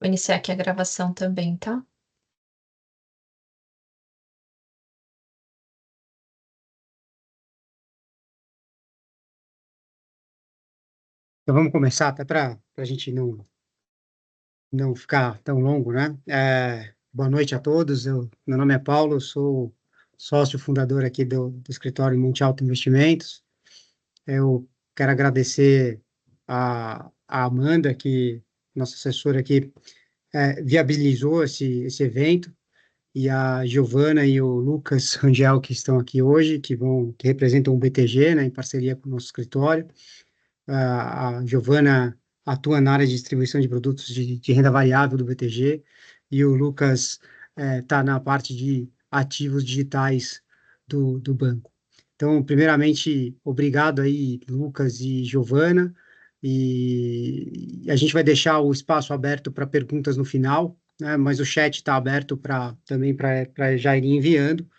Vou iniciar aqui a gravação também, tá? Então vamos começar, até para a gente não ficar tão longo, né? Boa noite a todos. Meu nome é Paulo, eu sou sócio fundador aqui do escritório Monte Alto Investimentos. Eu quero agradecer a Amanda, que nossa assessora aqui, viabilizou esse evento, e a Giovana e o Lucas Rangel, que estão aqui hoje, que representam o BTG, né, em parceria com o nosso escritório. A Giovana atua na área de distribuição de produtos de renda variável do BTG, e o Lucas está na parte de ativos digitais do banco. Então, primeiramente, obrigado aí, Lucas e Giovana, e a gente vai deixar o espaço aberto para perguntas no final, né, mas o chat está aberto também para já ir enviando.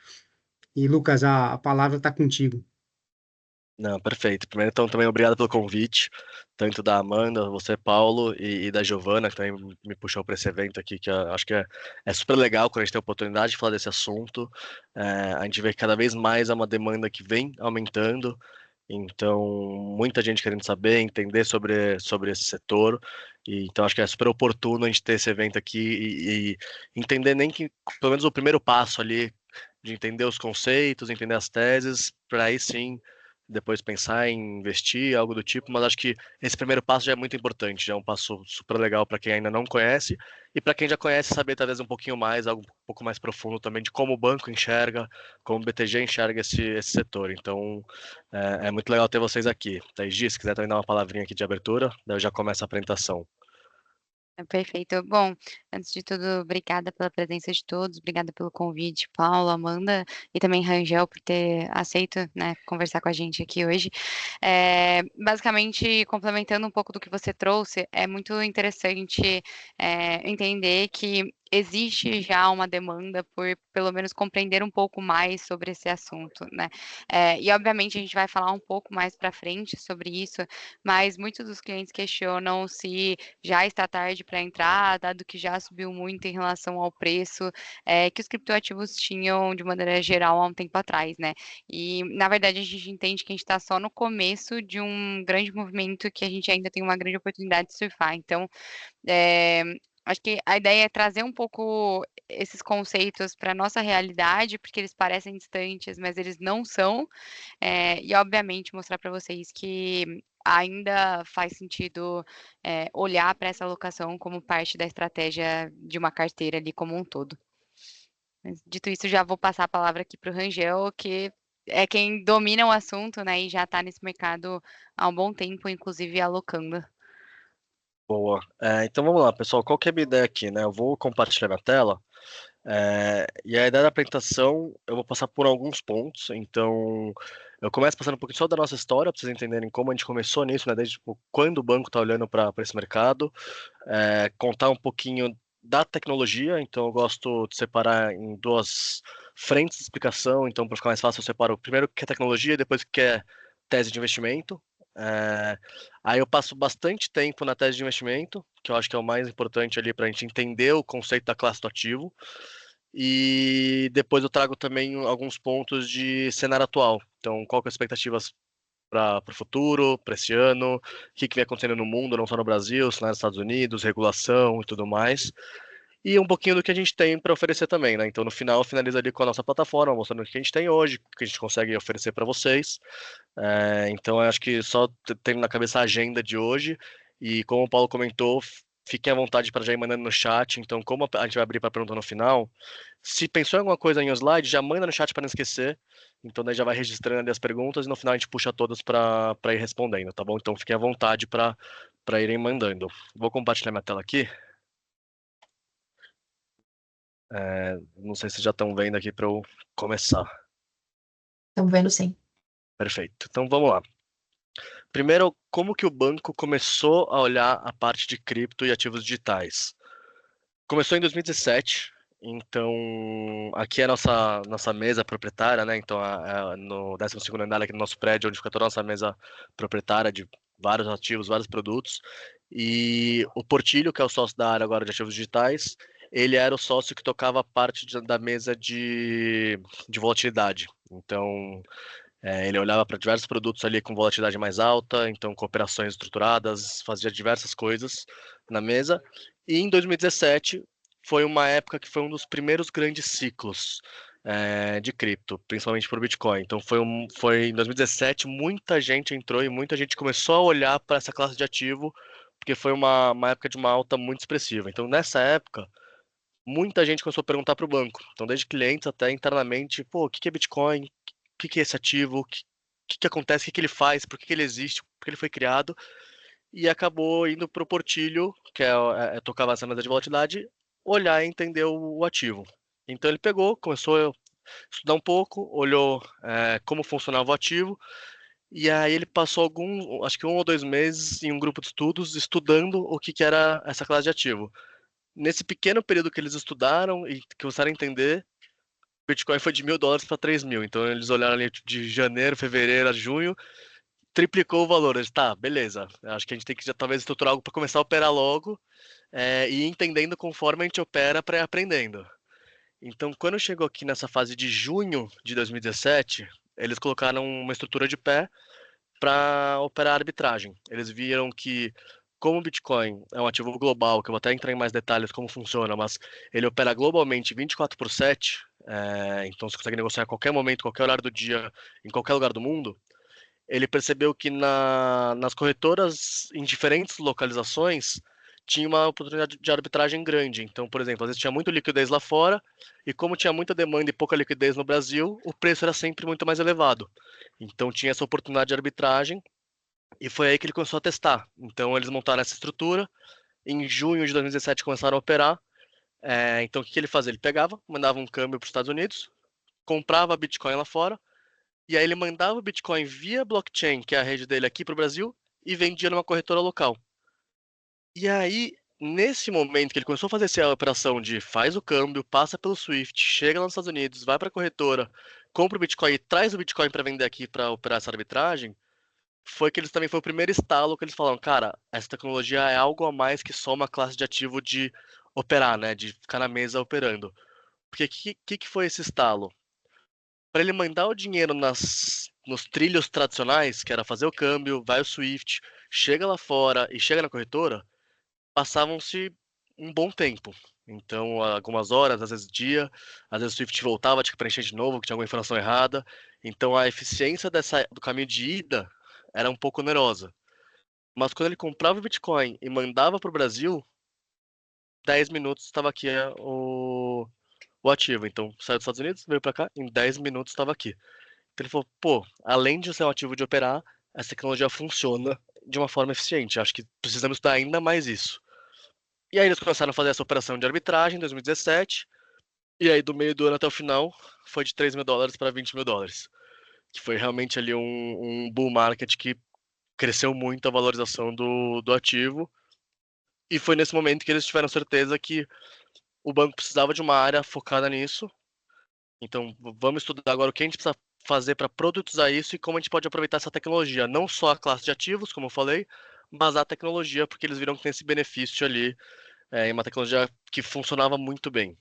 E, Lucas, a palavra está contigo. Não, perfeito. Primeiro, então, também obrigado pelo convite, tanto da Amanda, você, Paulo, e da Giovana, que também me puxou para esse evento aqui, que eu acho que é super legal quando a gente tem a oportunidade de falar desse assunto. A gente vê que cada vez mais é uma demanda que vem aumentando, então, muita gente querendo saber, entender sobre esse setor, e então acho que é super oportuno a gente ter esse evento aqui e entender nem que, pelo menos o primeiro passo ali, de entender os conceitos, entender as teses, para aí sim depois pensar em investir, algo do tipo, mas acho que esse primeiro passo já é muito importante, já é um passo super legal para quem ainda não conhece, e para quem já conhece, saber talvez um pouquinho mais, algo um pouco mais profundo também de como o banco enxerga, como o BTG enxerga esse setor. Então, é muito legal ter vocês aqui. Thaís, se quiser também dar uma palavrinha aqui de abertura, daí eu já começo a apresentação. Perfeito. Bom, antes de tudo, obrigada pela presença de todos, obrigada pelo convite, Paulo, Amanda e também Rangel por ter aceito, né, conversar com a gente aqui hoje. Basicamente, complementando um pouco do que você trouxe, é muito interessante entender que existe já uma demanda por, pelo menos, compreender um pouco mais sobre esse assunto, né? E obviamente a gente vai falar um pouco mais para frente sobre isso, mas muitos dos clientes questionam se já está tarde para entrar, dado que já subiu muito em relação ao preço, que os criptoativos tinham de maneira geral há um tempo atrás, né. E, na verdade, a gente entende que a gente está só no começo de um grande movimento que a gente ainda tem uma grande oportunidade de surfar. Então, eh, acho que a ideia é trazer um pouco esses conceitos para nossa realidade, porque eles parecem distantes, mas eles não são, e obviamente mostrar para vocês que ainda faz sentido, olhar para essa alocação como parte da estratégia de uma carteira ali como um todo. Mas dito isso, já vou passar a palavra aqui para o Rangel, que é quem domina o assunto, né, e já está nesse mercado há um bom tempo, inclusive alocando. Boa. Então vamos lá, pessoal. Qual que é a minha ideia aqui, né? Eu vou compartilhar minha tela. E a ideia da apresentação, eu vou passar por alguns pontos. Então, eu começo passando um pouquinho só da nossa história, para vocês entenderem como a gente começou nisso, né? Desde tipo, quando o banco está olhando para esse mercado. Contar um pouquinho da tecnologia. Então, eu gosto de separar em duas frentes de explicação. Então, para ficar mais fácil, eu separo primeiro o que é tecnologia e depois o que é tese de investimento. É, Aí eu passo bastante tempo na tese de investimento, que eu acho que é o mais importante ali para a gente entender o conceito da classe do ativo. E depois eu trago também alguns pontos de cenário atual. Então, qual que é as expectativas para o futuro, para esse ano, o que vem acontecendo no mundo, não só no Brasil, cenário nos Estados Unidos, regulação e tudo mais. E um pouquinho do que a gente tem para oferecer também, né? Então, no final, finaliza ali com a nossa plataforma, mostrando o que a gente tem hoje, o que a gente consegue oferecer para vocês. Então, eu acho que só tendo na cabeça a agenda de hoje. E como o Paulo comentou, fiquem à vontade para já ir mandando no chat. Então, como a gente vai abrir para pergunta no final, se pensou em alguma coisa em um slide, já manda no chat para não esquecer. Então, daí já vai registrando ali as perguntas e no final a gente puxa todas para ir respondendo, tá bom? Então, fiquem à vontade para irem mandando. Vou compartilhar minha tela aqui. Não sei se já estão vendo aqui para eu começar. Estamos vendo sim. Perfeito. Então vamos lá. Primeiro, como que o banco começou a olhar a parte de cripto e ativos digitais? Começou em 2017. Então, aqui é a nossa mesa proprietária, né? Então, no 12º andar aqui no nosso prédio, onde fica toda a nossa mesa proprietária de vários ativos, vários produtos. E o Portilho, que é o sócio da área agora de ativos digitais, ele era o sócio que tocava a parte da mesa de volatilidade. Então, ele olhava para diversos produtos ali com volatilidade mais alta, então com operações estruturadas, fazia diversas coisas na mesa. E em 2017 foi uma época que foi um dos primeiros grandes ciclos de cripto, principalmente para o Bitcoin. Então foi em 2017 muita gente entrou e muita gente começou a olhar para essa classe de ativo, porque foi uma época de uma alta muito expressiva. Então nessa época muita gente começou a perguntar para o banco. Então desde clientes até internamente, pô, o que é Bitcoin? O que é esse ativo? O que acontece? O que ele faz? Por que ele existe? Por que ele foi criado? E acabou indo para o Portilho, que tocava essa mesa de volatilidade, olhar e entender o ativo. Então ele pegou, começou a estudar um pouco, olhou como funcionava o ativo, e aí ele passou acho que 1 ou 2 meses em um grupo de estudos, estudando o que era essa classe de ativo. Nesse pequeno período que eles estudaram e que começaram a entender, o Bitcoin foi de $1.000 para 3.000. Então eles olharam ali de janeiro, fevereiro a junho, triplicou o valor. Eles, tá, beleza. Acho que a gente tem que já talvez estruturar algo para começar a operar logo e ir entendendo conforme a gente opera para ir aprendendo. Então, quando chegou aqui nessa fase de junho de 2017, eles colocaram uma estrutura de pé para operar arbitragem. Eles viram que, como o Bitcoin é um ativo global, que eu vou até entrar em mais detalhes como funciona, mas ele opera globalmente 24/7, então você consegue negociar a qualquer momento, qualquer horário do dia, em qualquer lugar do mundo. Ele percebeu que nas corretoras em diferentes localizações tinha uma oportunidade de arbitragem grande. Então, por exemplo, às vezes tinha muita liquidez lá fora, e como tinha muita demanda e pouca liquidez no Brasil, o preço era sempre muito mais elevado. Então tinha essa oportunidade de arbitragem, e foi aí que ele começou a testar. Então eles montaram essa estrutura, em junho de 2017 começaram a operar. Então o que ele fazia? Ele pegava, mandava um câmbio para os Estados Unidos, comprava Bitcoin lá fora, e aí ele mandava o Bitcoin via blockchain, que é a rede dele aqui para o Brasil, e vendia numa corretora local. E aí, nesse momento que ele começou a fazer essa operação de faz o câmbio, passa pelo Swift, chega lá nos Estados Unidos, vai para a corretora, compra o Bitcoin e traz o Bitcoin para vender aqui para operar essa arbitragem, foi que eles também foi o primeiro estalo que eles falaram, cara, essa tecnologia é algo a mais que só uma classe de ativo de operar, né, de ficar na mesa operando. Porque que foi esse estalo? Para ele mandar o dinheiro nos trilhos tradicionais, que era fazer o câmbio, vai o Swift, chega lá fora e chega na corretora, passavam-se um bom tempo. Então, algumas horas, às vezes dia, às vezes o Swift voltava, tinha que preencher de novo, que tinha alguma informação errada. Então, a eficiência do caminho de ida era um pouco onerosa. Mas quando ele comprava o Bitcoin e mandava para o Brasil, 10 minutos estava aqui o ativo. Então, saiu dos Estados Unidos, veio para cá, em 10 minutos estava aqui. Então, ele falou, pô, além de ser um ativo de operar, essa tecnologia funciona de uma forma eficiente. Acho que precisamos estudar ainda mais isso. E aí eles começaram a fazer essa operação de arbitragem em 2017, e aí do meio do ano até o final foi de $3.000 para $20.000, que foi realmente ali um bull market que cresceu muito a valorização do ativo, e foi nesse momento que eles tiveram certeza que o banco precisava de uma área focada nisso. Então vamos estudar agora o que a gente precisa fazer para produtizar isso e como a gente pode aproveitar essa tecnologia, não só a classe de ativos, como eu falei, mas a tecnologia, porque eles viram que tem esse benefício ali em uma tecnologia que funcionava muito bem.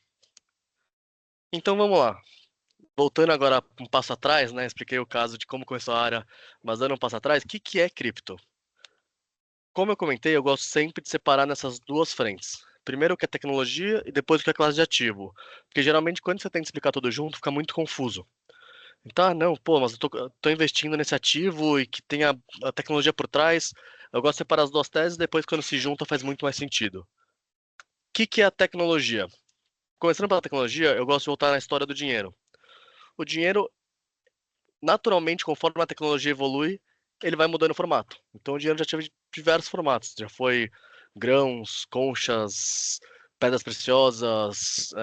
Então vamos lá. Voltando agora um passo atrás, né? Expliquei o caso de como começou a área, mas dando um passo atrás, o que é cripto? Como eu comentei, eu gosto sempre de separar nessas duas frentes. Primeiro o que é tecnologia e depois o que é classe de ativo. Porque geralmente quando você tenta explicar tudo junto, fica muito confuso. Então, não, pô, mas eu tô investindo nesse ativo e que tem a tecnologia por trás. Eu gosto de separar as duas teses, depois quando se junta faz muito mais sentido. O que é a tecnologia? Começando pela tecnologia, eu gosto de voltar na história do dinheiro. O dinheiro, naturalmente, conforme a tecnologia evolui, ele vai mudando o formato. Então o dinheiro já teve diversos formatos. Já foi grãos, conchas, pedras preciosas,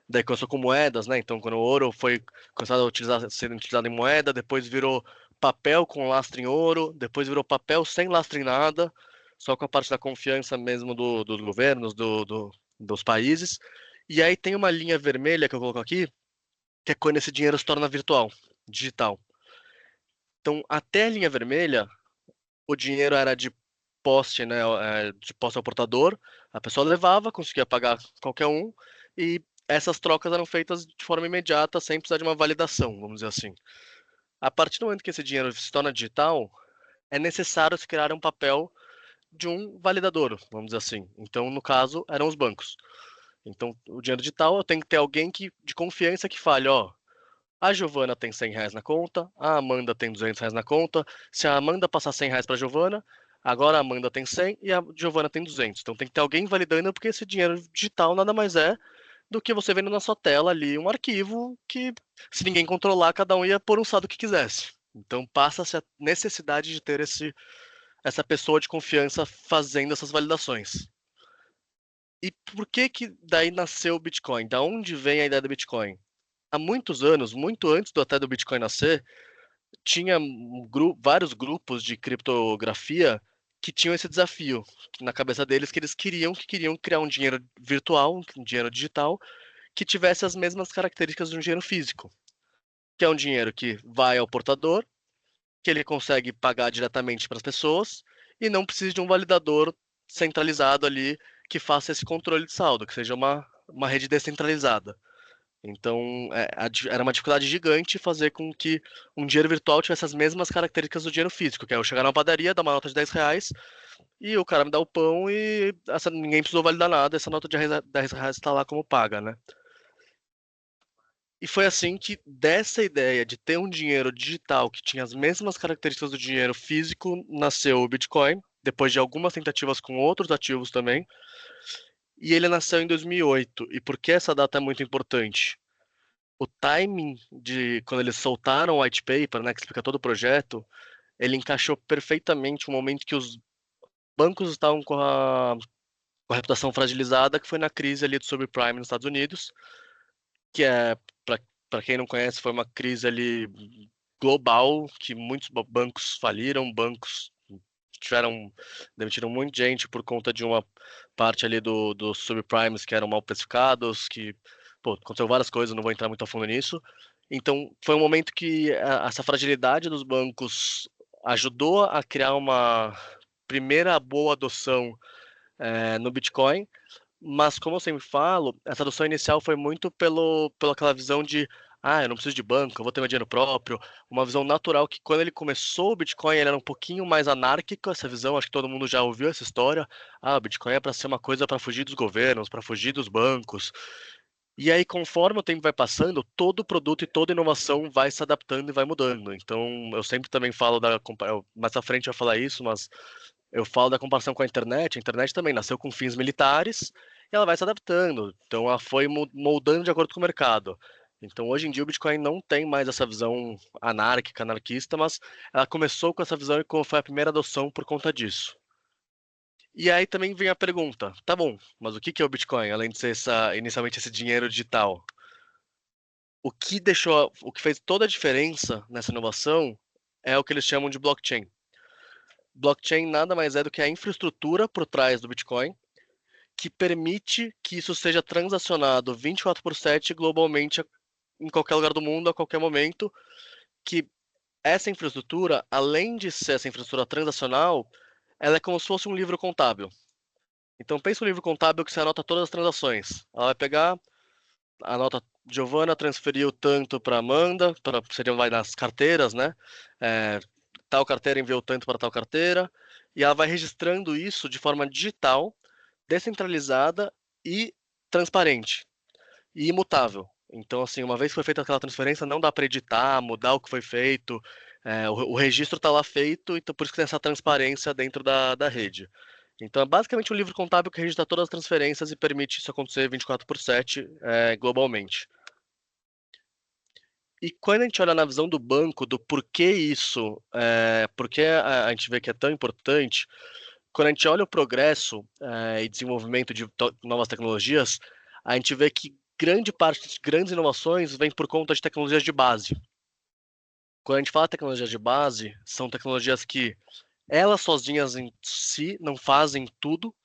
daí começou com moedas, né? Então quando o ouro foi começado a ser utilizado em moeda, depois virou papel com lastro em ouro, depois virou papel sem lastro em nada, só com a parte da confiança mesmo dos governos, dos países. E aí tem uma linha vermelha que eu coloco aqui, que é quando esse dinheiro se torna virtual, digital. Então, até a linha vermelha, o dinheiro era de poste, né, de poste ao portador, a pessoa levava, conseguia pagar qualquer um, e essas trocas eram feitas de forma imediata, sem precisar de uma validação, vamos dizer assim. A partir do momento que esse dinheiro se torna digital, é necessário se criar um papel de um validador, vamos dizer assim. Então, no caso, eram os bancos. Então, o dinheiro digital, eu tenho que ter alguém de confiança que fale, ó, a Giovana tem R$ 100 na conta, a Amanda tem R$ 200 na conta. Se a Amanda passar R$ 100 para a Giovana, agora a Amanda tem 100 e a Giovana tem 200. Então tem que ter alguém validando, porque esse dinheiro digital nada mais é do que você vendo na sua tela ali um arquivo que, se ninguém controlar, cada um ia pôr um saldo que quisesse. Então passa-se a necessidade de ter essa pessoa de confiança fazendo essas validações. E por que daí nasceu o Bitcoin? Da onde vem a ideia do Bitcoin? Há muitos anos, muito antes até do Bitcoin nascer, tinha vários grupos de criptografia que tinham esse desafio na cabeça deles, que eles queriam criar um dinheiro virtual, um dinheiro digital, que tivesse as mesmas características de um dinheiro físico, que é um dinheiro que vai ao portador, que ele consegue pagar diretamente para as pessoas e não precisa de um validador centralizado ali que faça esse controle de saldo, que seja uma rede descentralizada. Então, era uma dificuldade gigante fazer com que um dinheiro virtual tivesse as mesmas características do dinheiro físico, que é eu chegar na padaria, dar uma nota de R$ 10 e o cara me dá o pão e ninguém precisou validar nada, essa nota de R$ 10 está lá como paga, né? E foi assim que, dessa ideia de ter um dinheiro digital que tinha as mesmas características do dinheiro físico, nasceu o Bitcoin, depois de algumas tentativas com outros ativos também. E ele nasceu em 2008. E por que essa data é muito importante? O timing de quando eles soltaram o white paper, né, que explica todo o projeto, ele encaixou perfeitamente o momento que os bancos estavam com a reputação fragilizada, que foi na crise ali do subprime nos Estados Unidos, que para quem não conhece, foi uma crise ali global, que muitos bancos faliram, bancos demitiram muita gente por conta de uma parte ali dos subprimes que eram mal precificados, que aconteceu várias coisas, não vou entrar muito a fundo nisso. Então, foi um momento que essa fragilidade dos bancos ajudou a criar uma primeira boa adoção no Bitcoin, mas como eu sempre falo, essa adoção inicial foi muito pela aquela visão de eu não preciso de banco, eu vou ter meu dinheiro próprio, uma visão natural que quando ele começou o Bitcoin ele era um pouquinho mais anárquico, essa visão, acho que todo mundo já ouviu essa história, o Bitcoin é para ser uma coisa para fugir dos governos, para fugir dos bancos. E aí, conforme o tempo vai passando, todo produto e toda inovação vai se adaptando e vai mudando. Então, eu sempre também falo mais à frente eu vou falar isso, mas eu falo da comparação com a internet. A internet também nasceu com fins militares e ela vai se adaptando. Então, ela foi moldando de acordo com o mercado. Então, hoje em dia, o Bitcoin não tem mais essa visão anárquica, anarquista, mas ela começou com essa visão e foi a primeira adoção por conta disso. E aí também vem a pergunta, tá bom, mas o que é o Bitcoin, além de ser inicialmente esse dinheiro digital? O que fez toda a diferença nessa inovação é o que eles chamam de blockchain. Blockchain nada mais é do que a infraestrutura por trás do Bitcoin, que permite que isso seja transacionado 24/7 globalmente em qualquer lugar do mundo, a qualquer momento, que essa infraestrutura, além de ser essa infraestrutura transacional, ela é como se fosse um livro contábil. Então pensa um livro contábil que você anota todas as transações. Ela vai pegar, anota, Giovana transferiu tanto para Amanda, vai nas carteiras, né? Tal carteira enviou tanto para tal carteira, e ela vai registrando isso de forma digital, descentralizada e transparente e imutável. Então, assim, uma vez que foi feita aquela transferência, não dá para editar, mudar o que foi feito. O registro está lá feito, então por isso que tem essa transparência dentro da rede. Então, é basicamente um livro contábil que registra todas as transferências e permite isso acontecer 24/7 globalmente. E quando a gente olha na visão do banco, do porquê isso, porque a gente vê que é tão importante, quando a gente olha o progresso e desenvolvimento de novas tecnologias, a gente vê que grande parte de grandes inovações vem por conta de tecnologias de base. Quando a gente fala tecnologias de base, são tecnologias que elas sozinhas em si não fazem tudo,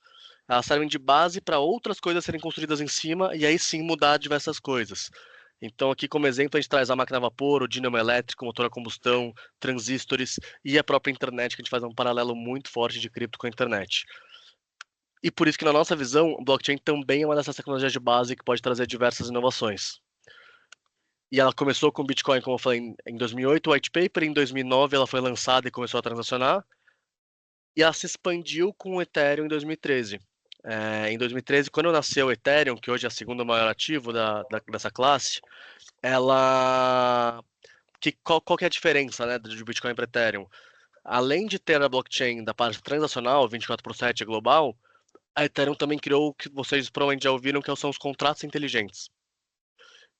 elas servem de base para outras coisas serem construídas em cima e aí sim mudar diversas coisas. Então, aqui como exemplo, a gente traz a máquina a vapor, o dínamo elétrico, o motor a combustão, transistores e a própria internet, que a gente faz um paralelo muito forte de cripto com a internet. E por isso que, na nossa visão, o blockchain também é uma dessas tecnologias de base que pode trazer diversas inovações. E ela começou com o Bitcoin, como eu falei, em 2008, o white paper, em 2009 ela foi lançada e começou a transacionar, e ela se expandiu com o Ethereum em 2013. Em 2013, quando nasceu o Ethereum, que hoje é o segundo maior ativo dessa classe, ela... Qual que é a diferença, né, de Bitcoin para Ethereum? Além de ter a blockchain da parte transacional, 24/7 global, a Ethereum também criou o que vocês provavelmente já ouviram, que são os contratos inteligentes,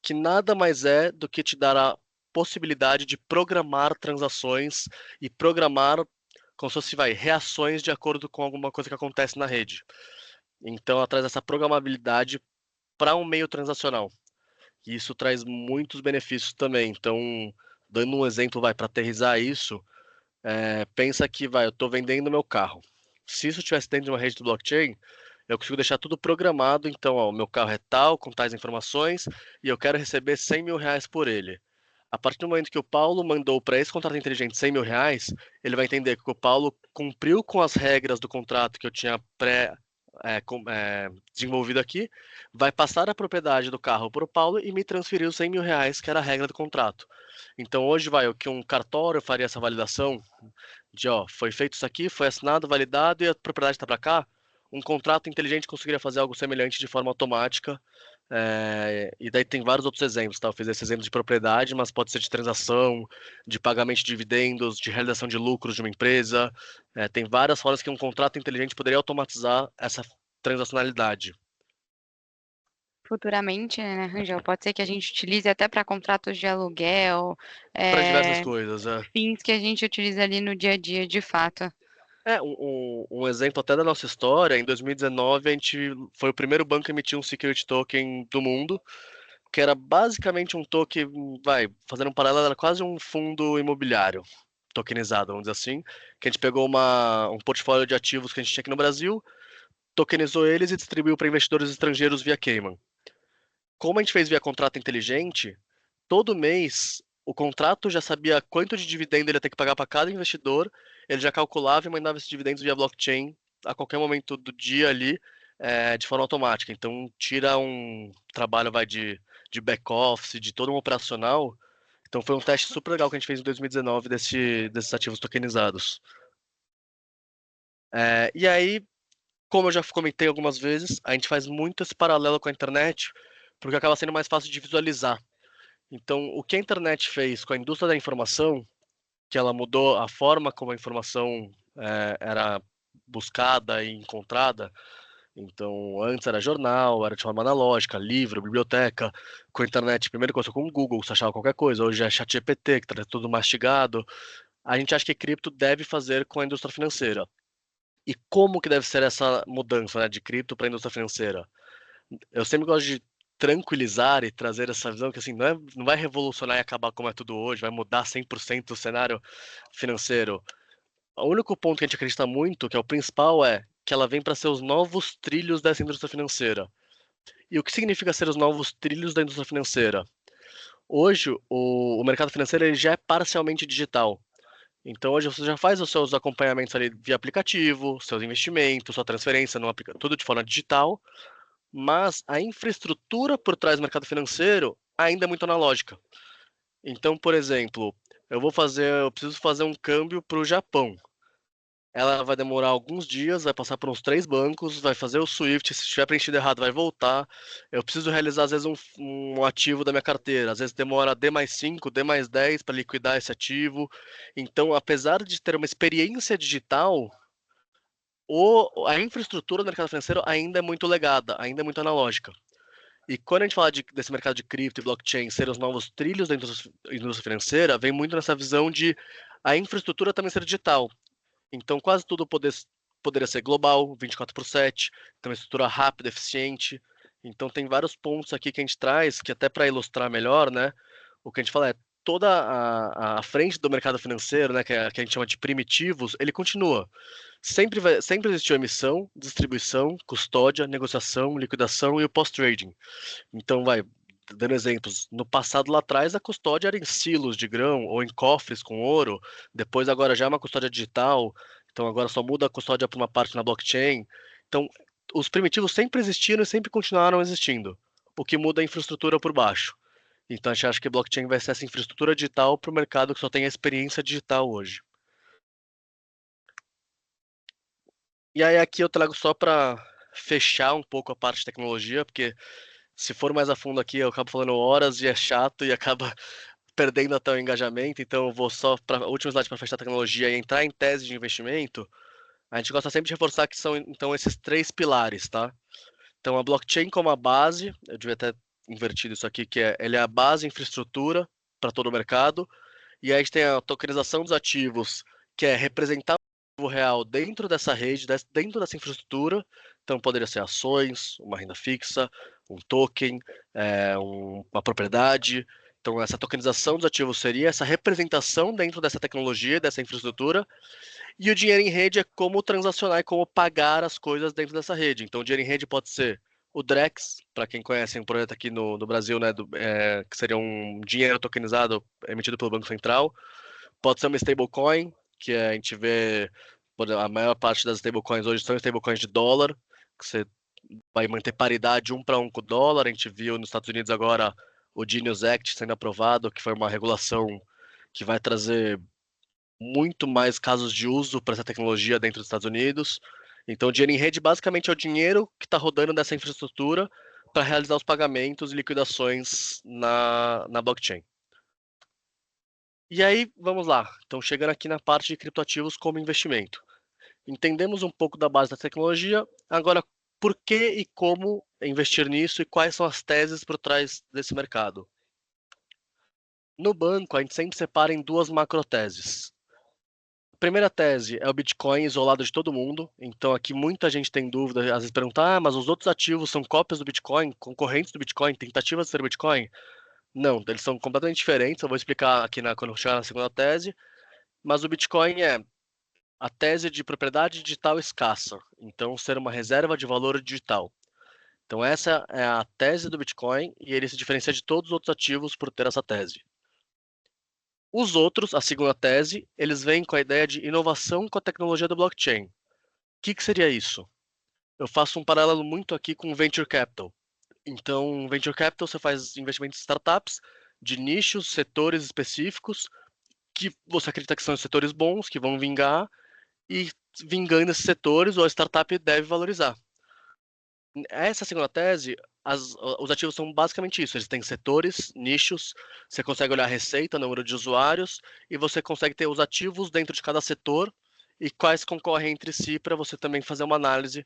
que nada mais é do que te dar a possibilidade de programar transações e programar como se fosse, reações de acordo com alguma coisa que acontece na rede. Então, ela traz essa programabilidade para um meio transacional. E isso traz muitos benefícios também. Então, dando um exemplo, para aterrizar isso, pensa que, eu estou vendendo meu carro. Se isso estivesse dentro de uma rede do blockchain, eu consigo deixar tudo programado. Então, o meu carro é tal, com tais informações, e eu quero receber 100 mil reais por ele. A partir do momento que o Paulo mandou para esse contrato inteligente 100 mil reais, ele vai entender que o Paulo cumpriu com as regras do contrato que eu tinha desenvolvido aqui, vai passar a propriedade do carro para o Paulo e me transferir os 100 mil reais, que era a regra do contrato. Então, hoje, o que um cartório faria essa validação de, foi feito isso aqui, foi assinado, validado e a propriedade está para cá, um contrato inteligente conseguiria fazer algo semelhante de forma automática. E daí tem vários outros exemplos, tá? Eu fiz esse exemplo de propriedade, mas pode ser de transação, de pagamento de dividendos, de realização de lucros de uma empresa. Tem várias formas que um contrato inteligente poderia automatizar essa transacionalidade. Futuramente, né, Rangel, pode ser que a gente utilize até para contratos de aluguel, Para diversas coisas, fins que a gente utiliza ali no dia a dia, de fato. Um exemplo até da nossa história, em 2019 a gente foi o primeiro banco a emitir um security token do mundo, que era basicamente um token, fazendo um paralelo, era quase um fundo imobiliário tokenizado, vamos dizer assim, que a gente pegou um portfólio de ativos que a gente tinha aqui no Brasil, tokenizou eles e distribuiu para investidores estrangeiros via Cayman. Como a gente fez via contrato inteligente, todo mês o contrato já sabia quanto de dividendo ele ia ter que pagar para cada investidor, ele já calculava e mandava esses dividendos via blockchain a qualquer momento do dia ali, de forma automática. Então tira um trabalho de back-office, de todo um operacional. Então foi um teste super legal que a gente fez em 2019 desses ativos tokenizados. E aí, como eu já comentei algumas vezes, a gente faz muito esse paralelo com a internet, porque acaba sendo mais fácil de visualizar. Então, o que a internet fez com a indústria da informação, que ela mudou a forma como a informação era buscada e encontrada. Então, antes era jornal, era de forma analógica, livro, biblioteca. Com a internet, primeiro começou com o Google, você achava qualquer coisa. Hoje é ChatGPT, que traz tudo mastigado. A gente acha que cripto deve fazer com a indústria financeira. E como que deve ser essa mudança, né, de cripto para a indústria financeira? Eu sempre gosto de tranquilizar e trazer essa visão que assim, não vai revolucionar e acabar como é tudo hoje, vai mudar 100% o cenário financeiro. O único ponto que a gente acredita muito, que é o principal, é que ela vem para ser os novos trilhos dessa indústria financeira. E o que significa ser os novos trilhos da indústria financeira? Hoje, o mercado financeiro ele já é parcialmente digital. Então, hoje você já faz os seus acompanhamentos ali via aplicativo, seus investimentos, sua transferência, tudo de forma digital, mas a infraestrutura por trás do mercado financeiro ainda é muito analógica. Então, por exemplo, eu preciso fazer um câmbio para o Japão. Ela vai demorar alguns dias, vai passar por uns 3 bancos, vai fazer o SWIFT, se estiver preenchido errado, vai voltar. Eu preciso realizar, às vezes, um ativo da minha carteira. Às vezes demora D+5, D+10 para liquidar esse ativo. Então, apesar de ter uma experiência digital, a infraestrutura do mercado financeiro ainda é muito legada, ainda é muito analógica. E quando a gente fala desse mercado de cripto e blockchain ser os novos trilhos da indústria financeira, vem muito nessa visão de a infraestrutura também ser digital. Então, quase tudo poderia ser global, 24/7, ter uma estrutura rápida, eficiente. Então, tem vários pontos aqui que a gente traz, que até para ilustrar melhor, né, o que a gente fala é toda a frente do mercado financeiro, né, que a gente chama de primitivos, ele continua. Sempre existiu emissão, distribuição, custódia, negociação, liquidação e o post-trading. Então, dando exemplos, no passado lá atrás a custódia era em silos de grão ou em cofres com ouro, depois agora já é uma custódia digital, então agora só muda a custódia para uma parte na blockchain. Então, os primitivos sempre existiram e sempre continuaram existindo. O que muda é a infraestrutura por baixo. Então a gente acha que blockchain vai ser essa infraestrutura digital para o mercado que só tem a experiência digital hoje. E aí aqui eu trago só para fechar um pouco a parte de tecnologia, porque se for mais a fundo aqui eu acabo falando horas e é chato e acaba perdendo até o engajamento. Então eu vou só para o último slide para fechar a tecnologia e entrar em tese de investimento. A gente gosta sempre de reforçar que são então esses três pilares, tá? Então a blockchain como a base, eu devia ter invertido isso aqui, que ele é a base infraestrutura para todo o mercado. E aí a gente tem a tokenização dos ativos, que é representar o ativo real dentro dessa rede, dentro dessa infraestrutura. Então poderia ser ações, uma renda fixa, um token, uma propriedade. Então essa tokenização dos ativos seria essa representação dentro dessa tecnologia, dessa infraestrutura. E o dinheiro em rede é como transacionar e como pagar as coisas dentro dessa rede. Então o dinheiro em rede pode ser o Drex, para quem conhece um projeto aqui no Brasil, né, que seria um dinheiro tokenizado emitido pelo Banco Central. Pode ser uma stablecoin, que a gente vê, a maior parte das stablecoins hoje são stablecoins de dólar, que você vai manter paridade 1 para 1 com o dólar. A gente viu nos Estados Unidos agora o Genius Act sendo aprovado, que foi uma regulação que vai trazer muito mais casos de uso para essa tecnologia dentro dos Estados Unidos. Então, o dinheiro em rede basicamente é o dinheiro que está rodando nessa infraestrutura para realizar os pagamentos e liquidações na blockchain. E aí, vamos lá. Então, chegando aqui na parte de criptoativos como investimento. Entendemos um pouco da base da tecnologia. Agora, por que e como investir nisso e quais são as teses por trás desse mercado? No banco, a gente sempre separa em duas macroteses. A primeira tese é o Bitcoin isolado de todo mundo. Então aqui muita gente tem dúvida, às vezes pergunta, mas os outros ativos são cópias do Bitcoin, concorrentes do Bitcoin, tentativas de ser Bitcoin? Não, eles são completamente diferentes. Eu vou explicar aqui quando chegar na segunda tese. Mas o Bitcoin é a tese de propriedade digital escassa. Então ser uma reserva de valor digital. Então essa é a tese do Bitcoin e ele se diferencia de todos os outros ativos por ter essa tese. Os outros, a segunda tese, eles vêm com a ideia de inovação com a tecnologia do blockchain. O que seria isso? Eu faço um paralelo muito aqui com Venture Capital. Então, Venture Capital, você faz investimentos em startups de nichos, setores específicos, que você acredita que são setores bons, que vão vingar, e vingando esses setores, a startup deve valorizar. Essa segunda tese, os ativos são basicamente isso. Eles têm setores, nichos, você consegue olhar a receita, número de usuários, e você consegue ter os ativos dentro de cada setor e quais concorrem entre si para você também fazer uma análise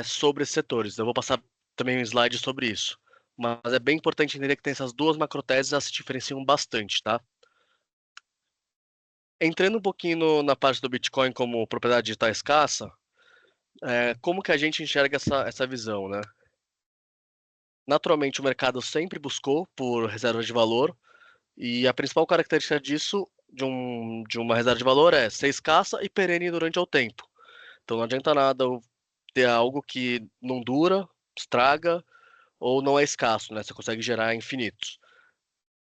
sobre esses setores. Eu vou passar também um slide sobre isso. Mas é bem importante entender que tem essas duas macroteses, elas se diferenciam bastante, tá? Entrando um pouquinho na parte do Bitcoin como propriedade digital escassa, como que a gente enxerga essa visão, né? Naturalmente, o mercado sempre buscou por reserva de valor, e a principal característica disso, de uma reserva de valor, é ser escassa e perene durante o tempo. Então, não adianta nada eu ter algo que não dura, estraga, ou não é escasso, né? Você consegue gerar infinitos.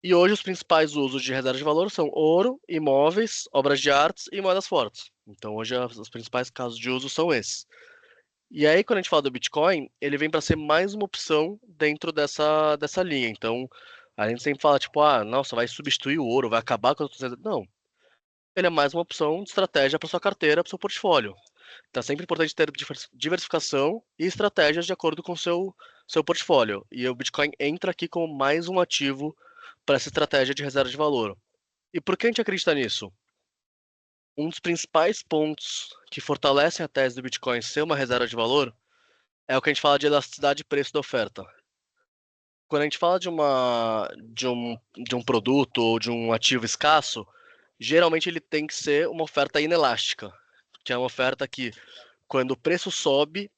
E hoje, os principais usos de reserva de valor são ouro, imóveis, obras de artes e moedas fortes. Então, hoje, os principais casos de uso são esses. E aí, quando a gente fala do Bitcoin, ele vem para ser mais uma opção dentro dessa linha. Então, a gente sempre fala, tipo, nossa, vai substituir o ouro, vai acabar com as outras. Não. Ele é mais uma opção de estratégia para sua carteira, para o seu portfólio. Então, é sempre importante ter diversificação e estratégias de acordo com o seu portfólio. E o Bitcoin entra aqui como mais um ativo para essa estratégia de reserva de valor. E por que a gente acredita nisso? Um dos principais pontos que fortalecem a tese do Bitcoin ser uma reserva de valor é o que a gente fala de elasticidade de preço da oferta. Quando a gente fala de um produto ou de um ativo escasso, geralmente ele tem que ser uma oferta inelástica, que é uma oferta que, quando o preço sobe,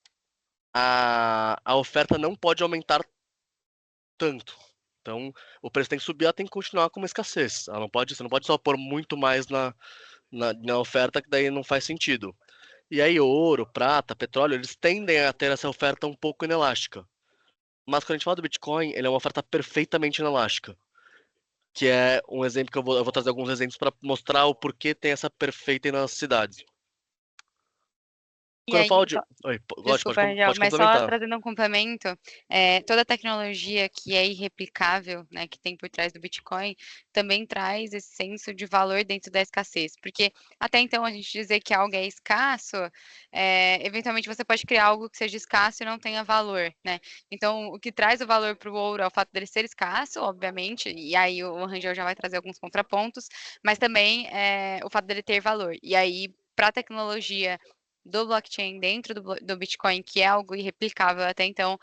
a oferta não pode aumentar tanto. Então, o preço tem que subir, ela tem que continuar com uma escassez. Você não pode só pôr muito mais na oferta, que daí não faz sentido. E aí, ouro, prata, petróleo, eles tendem a ter essa oferta um pouco inelástica. Mas quando a gente fala do Bitcoin, ele é uma oferta perfeitamente inelástica, que é um exemplo que eu vou trazer alguns exemplos para mostrar o porquê tem essa perfeita inelasticidade. E Quando eu aí, falo de... então, Oi, desculpa, Rangel, pode mas só complementar. trazendo um complemento, toda tecnologia que é irreplicável, né, que tem por trás do Bitcoin, também traz esse senso de valor dentro da escassez, porque até então a gente dizer que algo é escasso, eventualmente você pode criar algo que seja escasso e não tenha valor, né? Então, o que traz o valor para o ouro é o fato dele ser escasso, obviamente, e aí o Rangel já vai trazer alguns contrapontos, mas também o fato dele ter valor. E aí, para a tecnologia do blockchain dentro do Bitcoin, que é algo irreplicável até então,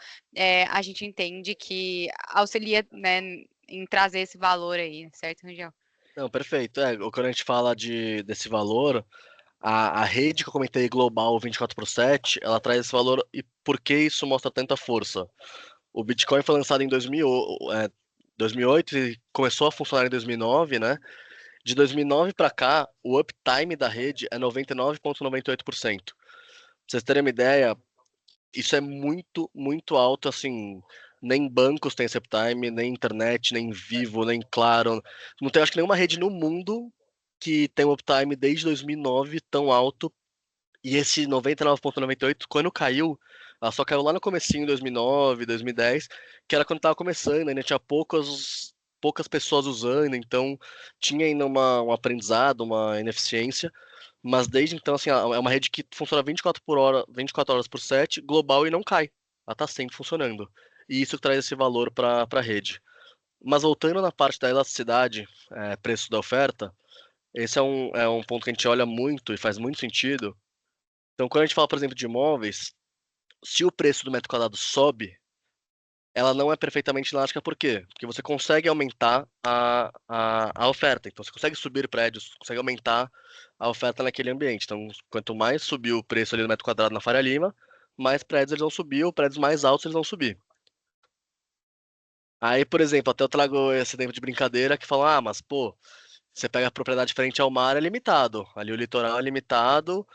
a gente entende que auxilia, né, em trazer esse valor aí, certo, Rangel? Não, perfeito. Quando a gente fala desse valor, a rede que eu comentei, global 24/7, ela traz esse valor. E por que isso mostra tanta força? O Bitcoin foi lançado em 2008 e começou a funcionar em 2009, né? De 2009 para cá, o uptime da rede é 99,98%. Pra vocês terem uma ideia, isso é muito, muito alto, assim. Nem bancos têm esse uptime, nem internet, nem Vivo, nem Claro. Não tem, acho que, nenhuma rede no mundo que tem um uptime desde 2009 tão alto. E esse 99,98, quando caiu, ela só caiu lá no comecinho, 2009, 2010, que era quando tava começando, ainda tinha poucas pessoas usando, então tinha ainda um aprendizado, uma ineficiência. Mas desde então, assim, é uma rede que funciona 24 horas por 7, global, e não cai. Ela tá sempre funcionando. E isso traz esse valor para a rede. Mas voltando na parte da elasticidade, preço da oferta, esse é um ponto que a gente olha muito e faz muito sentido. Então, quando a gente fala, por exemplo, de imóveis, se o preço do metro quadrado sobe, ela não é perfeitamente elástica, por quê? Porque você consegue aumentar a oferta. Então, você consegue subir prédios, consegue aumentar a oferta naquele ambiente. Então, quanto mais subir o preço ali do metro quadrado na Faria Lima, mais prédios eles vão subir, ou prédios mais altos eles vão subir. Aí, por exemplo, até eu trago esse exemplo de brincadeira que fala, mas pô, você pega a propriedade frente ao mar, é limitado. Ali o litoral é limitado,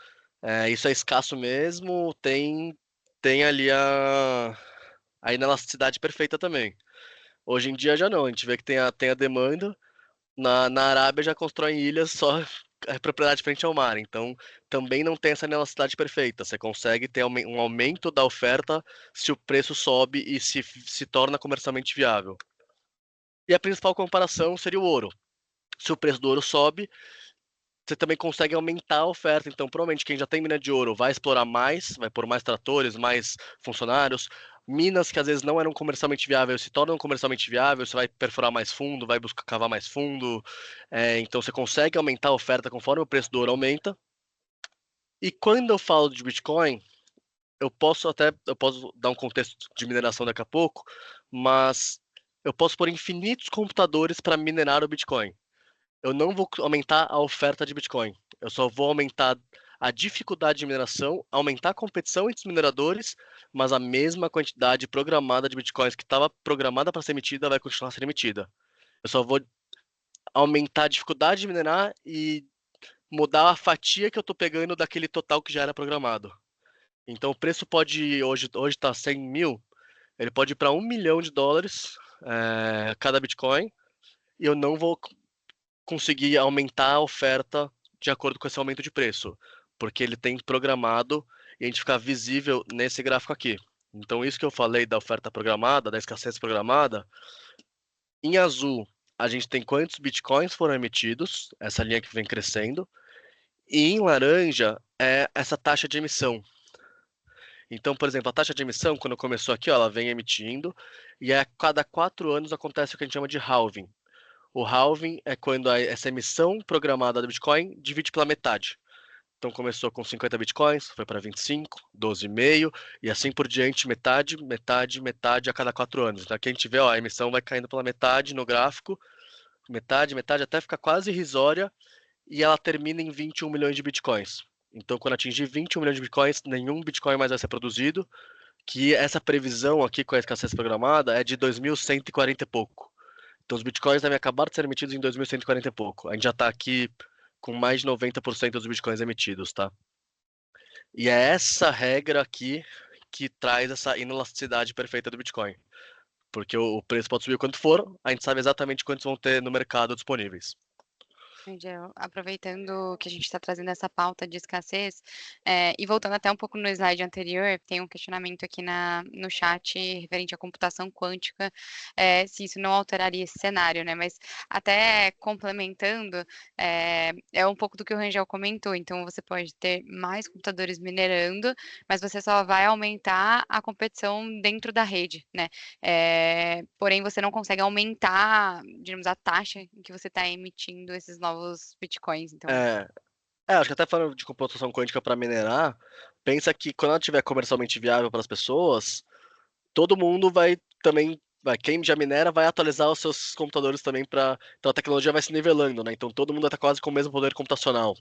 isso é escasso mesmo, tem ali a inelasticidade perfeita também. Hoje em dia já não, a gente vê que tem a demanda. Na Arábia já constroem ilhas só propriedade frente ao mar, então também não tem essa inelasticidade perfeita. Você consegue ter um aumento da oferta se o preço sobe e se torna comercialmente viável. E a principal comparação seria o ouro. Se o preço do ouro sobe, você também consegue aumentar a oferta. Então, provavelmente, quem já tem mina de ouro vai explorar mais, vai pôr mais tratores, mais funcionários. Minas que às vezes não eram comercialmente viáveis se tornam comercialmente viáveis, você vai perfurar mais fundo, vai buscar cavar mais fundo. Então, você consegue aumentar a oferta conforme o preço do ouro aumenta. E quando eu falo de Bitcoin, eu posso dar um contexto de mineração daqui a pouco, mas eu posso pôr infinitos computadores para minerar o Bitcoin. Eu não vou aumentar a oferta de Bitcoin. Eu só vou aumentar a dificuldade de mineração, aumentar a competição entre os mineradores, mas a mesma quantidade programada de Bitcoins que estava programada para ser emitida vai continuar a ser emitida. Eu só vou aumentar a dificuldade de minerar e mudar a fatia que eu estou pegando daquele total que já era programado. Então o preço pode, hoje está 100 mil, ele pode ir para US$ 1 milhão cada Bitcoin, e eu não vou conseguir aumentar a oferta de acordo com esse aumento de preço, porque ele tem programado e a gente fica visível nesse gráfico aqui. Então, isso que eu falei da oferta programada, da escassez programada, em azul a gente tem quantos bitcoins foram emitidos, essa linha que vem crescendo, e em laranja é essa taxa de emissão. Então, por exemplo, a taxa de emissão, quando começou aqui, ó, ela vem emitindo, e a cada 4 anos acontece o que a gente chama de halving. O halving é quando essa emissão programada do Bitcoin divide pela metade. Então começou com 50 Bitcoins, foi para 25, 12,5 e assim por diante, metade, metade, metade a cada 4 anos. Então aqui a gente vê, ó, a emissão vai caindo pela metade no gráfico, metade, metade, até ficar quase irrisória, e ela termina em 21 milhões de Bitcoins. Então quando atingir 21 milhões de Bitcoins, nenhum Bitcoin mais vai ser produzido, que essa previsão aqui com a escassez programada é de 2.140 e pouco. Então, os bitcoins devem acabar de ser emitidos em 2.140 e pouco. A gente já está aqui com mais de 90% dos bitcoins emitidos, tá? E é essa regra aqui que traz essa inelasticidade perfeita do Bitcoin. Porque o preço pode subir quanto for, a gente sabe exatamente quantos vão ter no mercado disponíveis. Aproveitando que a gente está trazendo essa pauta de escassez, e voltando até um pouco no slide anterior, tem um questionamento aqui no chat referente à computação quântica, se isso não alteraria esse cenário, né? Mas até complementando, é um pouco do que o Rangel comentou. Então, você pode ter mais computadores minerando, mas você só vai aumentar a competição dentro da rede, né? Porém, você não consegue aumentar, digamos, a taxa em que você está emitindo esses novos bitcoins, então. Acho que até falando de computação quântica para minerar, pensa que quando ela estiver comercialmente viável para as pessoas, todo mundo quem já minera vai atualizar os seus computadores também então a tecnologia vai se nivelando, né? Então todo mundo vai estar quase com o mesmo poder computacional.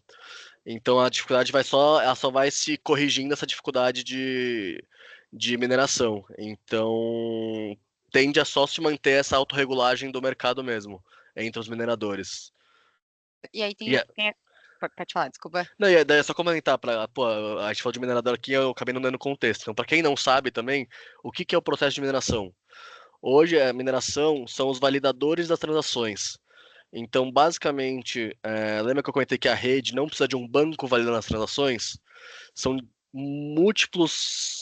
Então a dificuldade ela só vai se corrigindo essa dificuldade de mineração. Então tende a só se manter essa autorregulagem do mercado mesmo entre os mineradores. E aí E é- pode falar, desculpa. Não, e daí é só comentar, a gente falou de minerador aqui, eu acabei não dando contexto. Então, para quem não sabe também, o que é o processo de mineração? Hoje, a mineração são os validadores das transações. Então, basicamente, lembra que eu comentei que a rede não precisa de um banco validando as transações? São múltiplos,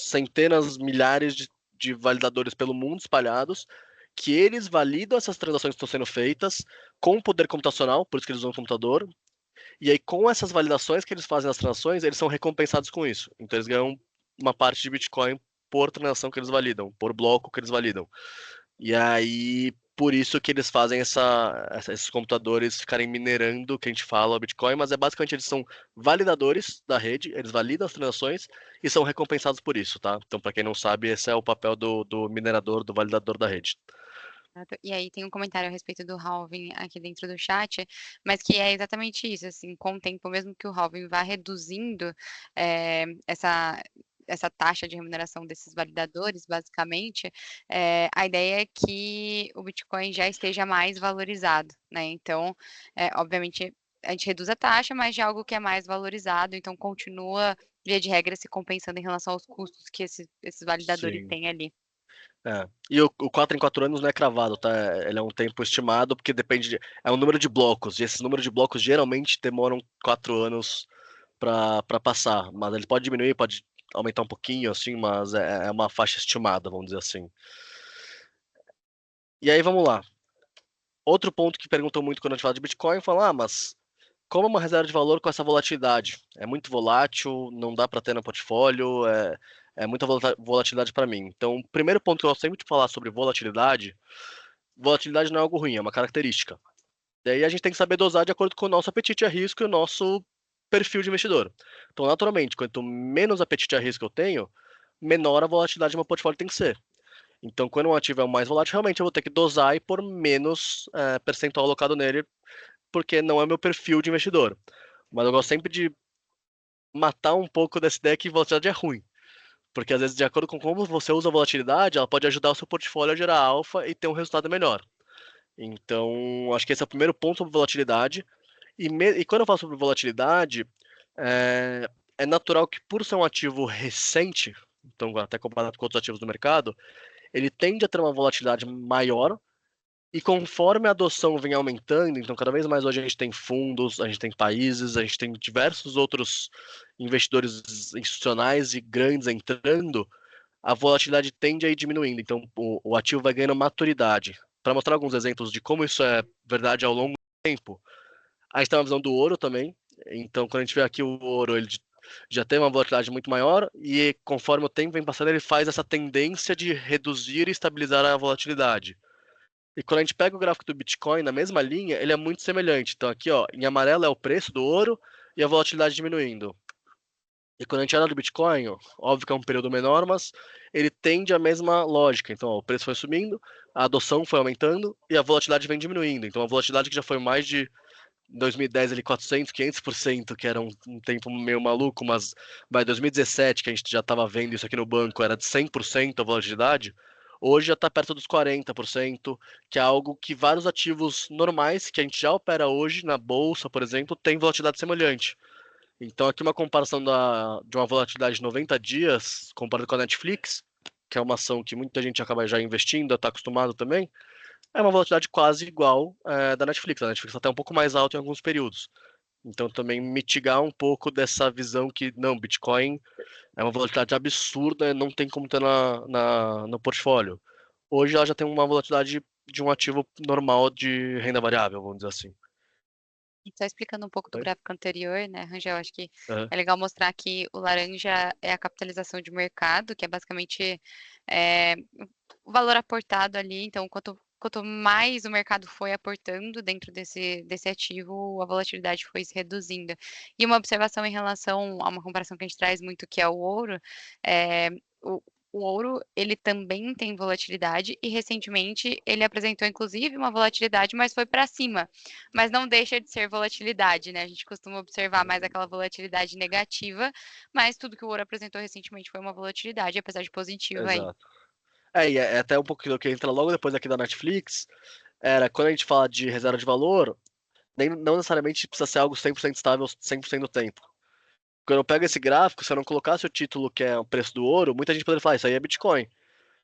centenas, milhares de validadores pelo mundo espalhados, que eles validam essas transações que estão sendo feitas com poder computacional, por isso que eles usam o computador, e aí, com essas validações que eles fazem nas transações, eles são recompensados com isso. Então, eles ganham uma parte de Bitcoin por transação que eles validam, por bloco que eles validam. E aí, por isso que eles fazem esses computadores ficarem minerando, que a gente fala, o Bitcoin, mas basicamente eles são validadores da rede, eles validam as transações e são recompensados por isso, tá? Então, para quem não sabe, esse é o papel do minerador, do validador da rede. E aí tem um comentário a respeito do halving aqui dentro do chat, mas que é exatamente isso, assim, com o tempo, mesmo que o halving vá reduzindo essa taxa de remuneração desses validadores, basicamente, a ideia é que o Bitcoin já esteja mais valorizado, né? Então, obviamente, a gente reduz a taxa, mas de algo que é mais valorizado, então continua, via de regra, se compensando em relação aos custos que esses validadores Sim. têm ali. E o 4 em 4 anos não é cravado, tá? Ele é um tempo estimado, porque é um número de blocos, e esses números de blocos geralmente demoram 4 anos para passar. Mas ele pode diminuir, pode aumentar um pouquinho, assim, mas é uma faixa estimada, vamos dizer assim. E aí, vamos lá. Outro ponto que perguntam muito quando a gente fala de Bitcoin, falam, mas como uma reserva de valor com essa volatilidade? É muito volátil, não dá para ter no portfólio, é muita volatilidade para mim. Então, o primeiro ponto que eu gosto sempre de falar sobre volatilidade não é algo ruim, é uma característica. Daí a gente tem que saber dosar de acordo com o nosso apetite a risco e o nosso perfil de investidor. Então, naturalmente, quanto menos apetite a risco eu tenho, menor a volatilidade do meu portfólio tem que ser. Então, quando um ativo é o mais volátil, realmente eu vou ter que dosar e pôr menos percentual alocado nele, porque não é meu perfil de investidor. Mas eu gosto sempre de matar um pouco dessa ideia que volatilidade é ruim. Porque às vezes, de acordo com como você usa a volatilidade, ela pode ajudar o seu portfólio a gerar alfa e ter um resultado melhor. Então, acho que esse é o primeiro ponto sobre volatilidade. E quando eu falo sobre volatilidade, é natural que, por ser um ativo recente, então até comparado com outros ativos do mercado, ele tende a ter uma volatilidade maior. E conforme a adoção vem aumentando, então cada vez mais hoje a gente tem fundos, a gente tem países, a gente tem diversos outros investidores institucionais e grandes entrando, a volatilidade tende a ir diminuindo. Então o ativo vai ganhando maturidade. Para mostrar alguns exemplos de como isso é verdade ao longo do tempo, a gente tem uma visão do ouro também. Então, quando a gente vê aqui o ouro, ele já tem uma volatilidade muito maior e conforme o tempo vem passando, ele faz essa tendência de reduzir e estabilizar a volatilidade. E quando a gente pega o gráfico do Bitcoin na mesma linha, ele é muito semelhante. Então aqui, ó, em amarelo é o preço do ouro e a volatilidade diminuindo. E quando a gente olha do Bitcoin, ó, óbvio que é um período menor, mas ele tende a mesma lógica. Então, ó, o preço foi subindo, a adoção foi aumentando e a volatilidade vem diminuindo. Então, a volatilidade que já foi mais de 2010 ali 400, 500%, que era um tempo meio maluco, mas vai 2017, que a gente já estava vendo isso aqui no banco, era de 100% a volatilidade. Hoje já está perto dos 40%, que é algo que vários ativos normais que a gente já opera hoje na bolsa, por exemplo, tem volatilidade semelhante. Então, aqui uma comparação de uma volatilidade de 90 dias, comparado com a Netflix, que é uma ação que muita gente acaba já investindo, está acostumado também, é uma volatilidade quase igual da Netflix. A Netflix até um pouco mais alta em alguns períodos. Então, também mitigar um pouco dessa visão que, não, Bitcoin é uma volatilidade absurda, não tem como ter no portfólio. Hoje ela já tem uma volatilidade de um ativo normal de renda variável, vamos dizer assim. Só explicando um pouco do Oi? gráfico anterior, né, Rangel, acho que É, é legal mostrar que o laranja é a capitalização de mercado, que é basicamente é, o valor aportado ali. Então, quanto mais o mercado foi aportando dentro desse ativo, a volatilidade foi se reduzindo. E uma observação em relação a uma comparação que a gente traz muito, que é o ouro, é, o, o ouro, ele também tem volatilidade e recentemente ele apresentou inclusive uma volatilidade, mas foi para cima. Mas não deixa de ser volatilidade, né? A gente costuma observar mais aquela volatilidade negativa, mas tudo que o ouro apresentou recentemente foi uma volatilidade, apesar de positiva aí. exato. E é até um pouquinho do que entra logo depois aqui da Netflix, era quando a gente fala de reserva de valor, não necessariamente precisa ser algo 100% estável 100% do tempo. Quando eu pego esse gráfico, se eu não colocasse o título que é o preço do ouro, muita gente poderia falar, isso aí é Bitcoin.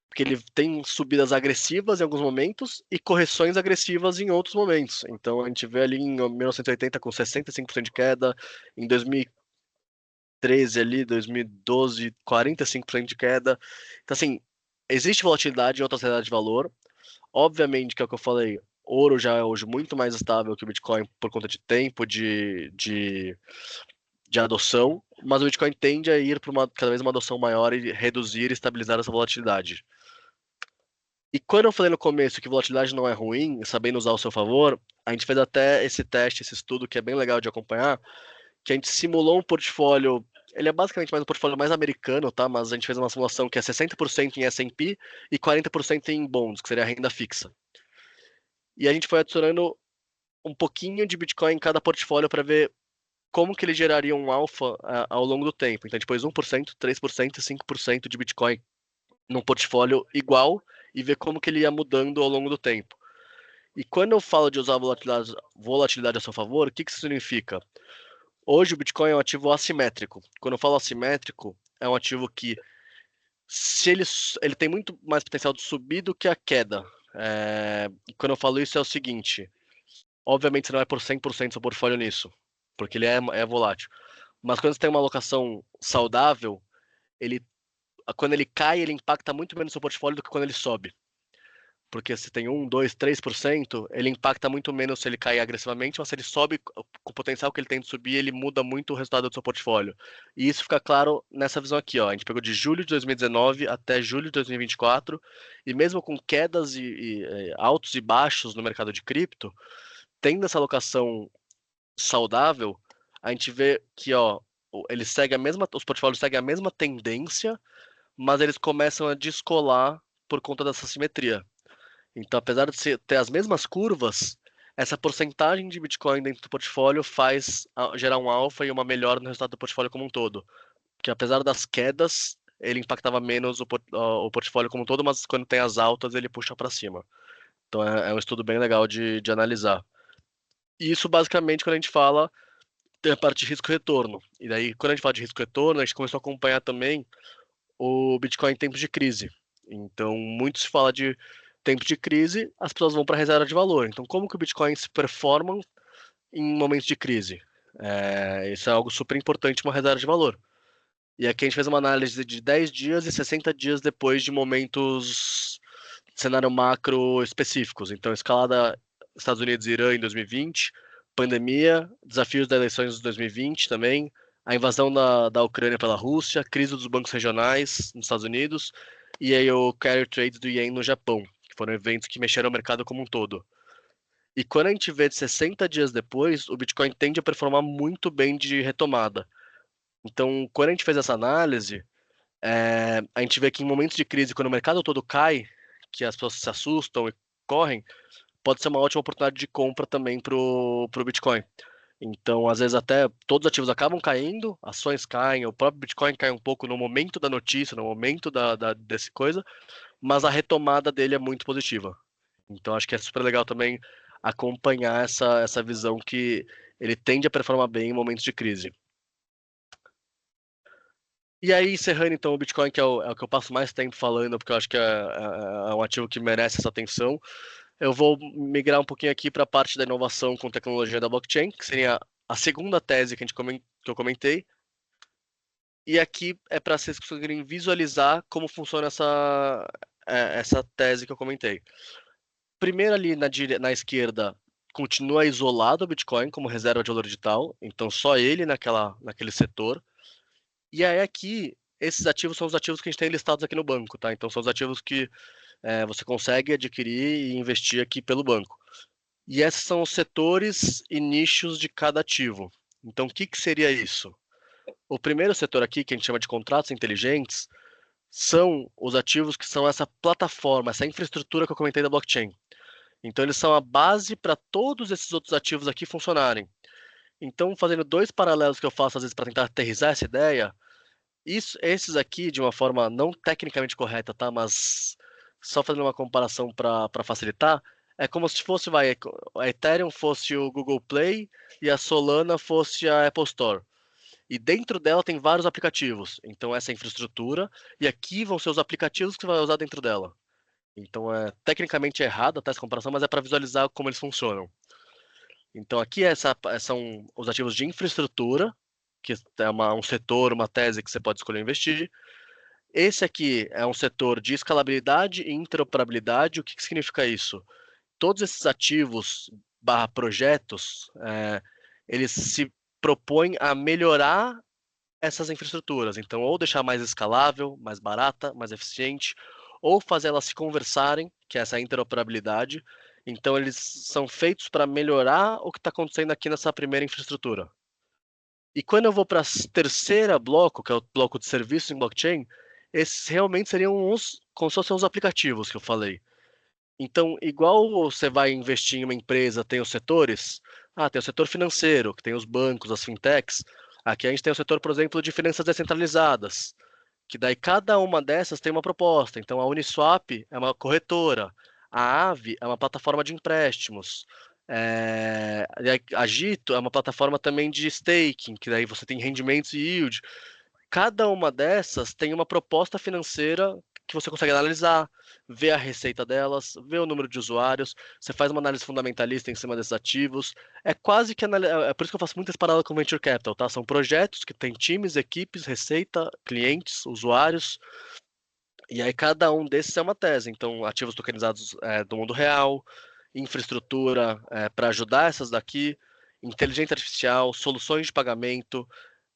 Porque ele tem subidas agressivas em alguns momentos e correções agressivas em outros momentos. Então a gente vê ali em 1980 com 65% de queda, em 2013 ali, 2012, 45% de queda. Então assim, existe volatilidade em outras reservas de valor. Obviamente que é o que eu falei, ouro já é hoje muito mais estável que o Bitcoin por conta de tempo, de adoção, mas o Bitcoin tende a ir para cada vez uma adoção maior e reduzir e estabilizar essa volatilidade. E quando eu falei no começo que volatilidade não é ruim, sabendo usar ao seu favor, a gente fez até esse teste, esse estudo que é bem legal de acompanhar, que a gente simulou um portfólio, ele é basicamente mais um portfólio mais americano, tá? Mas a gente fez uma simulação que é 60% em S&P e 40% em bonds, que seria a renda fixa. E a gente foi adicionando um pouquinho de Bitcoin em cada portfólio para ver como que ele geraria um alfa ao longo do tempo. Então a gente pôs 1%, 3% e 5% de Bitcoin num portfólio igual e ver como que ele ia mudando ao longo do tempo. E quando eu falo de usar volatilidade a seu favor, o que isso significa? Hoje o Bitcoin é um ativo assimétrico. Quando eu falo assimétrico, é um ativo que se ele tem muito mais potencial de subir do que a queda. E quando eu falo isso é o seguinte, obviamente você não vai por 100% seu portfólio nisso, porque ele é volátil. Mas quando você tem uma alocação saudável, ele, quando ele cai, ele impacta muito menos seu portfólio do que quando ele sobe. Porque se tem 1, 2, 3%, ele impacta muito menos se ele cair agressivamente, mas se ele sobe com o potencial que ele tem de subir, ele muda muito o resultado do seu portfólio. E isso fica claro nessa visão aqui, ó. A gente pegou de julho de 2019 até julho de 2024, e mesmo com quedas e altos e baixos no mercado de cripto, tendo essa alocação saudável, a gente vê que, ó, os portfólios seguem a mesma tendência, mas eles começam a descolar por conta dessa simetria. Então, apesar de ter as mesmas curvas, essa porcentagem de Bitcoin dentro do portfólio faz gerar um alfa e uma melhora no resultado do portfólio como um todo. Que apesar das quedas, ele impactava menos o portfólio como um todo, mas quando tem as altas, ele puxa para cima. Então é um estudo bem legal de analisar. E isso basicamente quando a gente fala da parte de risco-retorno. E daí, quando a gente fala de risco-retorno, a gente começou a acompanhar também o Bitcoin em tempos de crise. Então, muito se fala de tempo de crise, as pessoas vão para a reserva de valor. Então, como que o Bitcoin se performa em momentos de crise? Isso é algo super importante, uma reserva de valor. E aqui a gente fez uma análise de 10 dias e 60 dias depois de momentos, cenário macro específicos. Então, escalada Estados Unidos e Irã em 2020, pandemia, desafios das eleições de 2020 também, a invasão da Ucrânia pela Rússia, crise dos bancos regionais nos Estados Unidos, e aí o carry trade do Yen no Japão, que foram eventos que mexeram o mercado como um todo. E quando a gente vê de 60 dias depois, o Bitcoin tende a performar muito bem de retomada. Então, quando a gente fez essa análise, a gente vê que em momentos de crise, quando o mercado todo cai, que as pessoas se assustam e correm, pode ser uma ótima oportunidade de compra também para o Bitcoin. Então, às vezes até todos os ativos acabam caindo, ações caem, o próprio Bitcoin cai um pouco no momento da notícia, no momento desse coisa, mas a retomada dele é muito positiva. Então, acho que é super legal também acompanhar essa visão que ele tende a performar bem em momentos de crise. E aí, encerrando então o Bitcoin, que é o que eu passo mais tempo falando, porque eu acho que é um ativo que merece essa atenção, eu vou migrar um pouquinho aqui para a parte da inovação com tecnologia da blockchain, que seria a segunda tese que eu comentei. E aqui é para vocês conseguirem visualizar como funciona essa tese que eu comentei. Primeiro ali na esquerda, continua isolado o Bitcoin como reserva de valor digital, então só ele naquele setor. E aí aqui, esses ativos são os ativos que a gente tem listados aqui no banco, tá? Então são os ativos que você consegue adquirir e investir aqui pelo banco. E esses são os setores e nichos de cada ativo. Então o que seria isso? O primeiro setor aqui, que a gente chama de contratos inteligentes, são os ativos que são essa plataforma, essa infraestrutura que eu comentei da blockchain. Então eles são a base para todos esses outros ativos aqui funcionarem. Então, fazendo dois paralelos que eu faço às vezes para tentar aterrissar essa ideia, esses aqui, de uma forma não tecnicamente correta, tá? Mas só fazendo uma comparação para facilitar, é como se fosse, a Ethereum fosse o Google Play e a Solana fosse a Apple Store. E dentro dela tem vários aplicativos. Então essa é a infraestrutura e aqui vão ser os aplicativos que você vai usar dentro dela. Então tecnicamente errado até essa comparação, mas é para visualizar como eles funcionam. Então aqui são os ativos de infraestrutura, que é um setor, uma tese que você pode escolher investir. Esse aqui é um setor de escalabilidade e interoperabilidade. O que significa isso? Todos esses ativos / projetos, eles se propõem a melhorar essas infraestruturas. Então, ou deixar mais escalável, mais barata, mais eficiente, ou fazer elas se conversarem, que é essa interoperabilidade. Então, eles são feitos para melhorar o que está acontecendo aqui nessa primeira infraestrutura. E quando eu vou para a terceira bloco, que é o bloco de serviços em blockchain, esses realmente seriam como se fossem os aplicativos que eu falei. Então, igual você vai investir em uma empresa, tem os setores, tem o setor financeiro, que tem os bancos, as fintechs. Aqui a gente tem o setor, por exemplo, de finanças descentralizadas, que daí cada uma dessas tem uma proposta. Então, a Uniswap é uma corretora, a Aave é uma plataforma de empréstimos, a Gito é uma plataforma também de staking, que daí você tem rendimentos e yield. Cada uma dessas tem uma proposta financeira que você consegue analisar, ver a receita delas, ver o número de usuários, você faz uma análise fundamentalista em cima desses ativos. É quase que é por isso que eu faço muitas paradas com Venture Capital, tá? São projetos que têm times, equipes, receita, clientes, usuários, e aí cada um desses é uma tese. Então, ativos tokenizados do mundo real, infraestrutura para ajudar essas daqui, inteligência artificial, soluções de pagamento,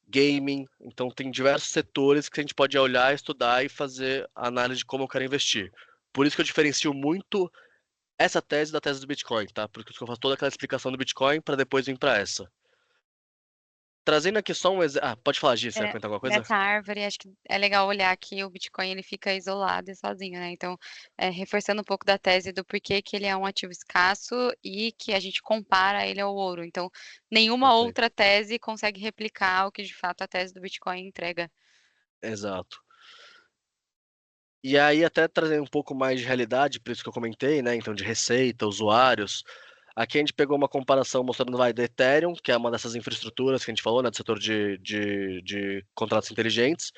gaming. Então, tem diversos setores que a gente pode olhar, estudar e fazer análise de como eu quero investir. Por isso que eu diferencio muito essa tese da tese do Bitcoin, tá? Por isso que eu faço toda aquela explicação do Bitcoin para depois vir para essa. Trazendo aqui só um exemplo. Pode falar, Gi, você vai comentar alguma coisa? Nessa árvore, acho que é legal olhar que o Bitcoin ele fica isolado e sozinho, né? Então, reforçando um pouco da tese do porquê que ele é um ativo escasso e que a gente compara ele ao ouro. Então, nenhuma Perfeito. outra tese consegue replicar o que de fato a tese do Bitcoin entrega. Exato. E aí, até trazer um pouco mais de realidade, por isso que eu comentei, né? Então, de receita, usuários. Aqui a gente pegou uma comparação mostrando do Ethereum, que é uma dessas infraestruturas que a gente falou, né? Do setor de contratos inteligentes.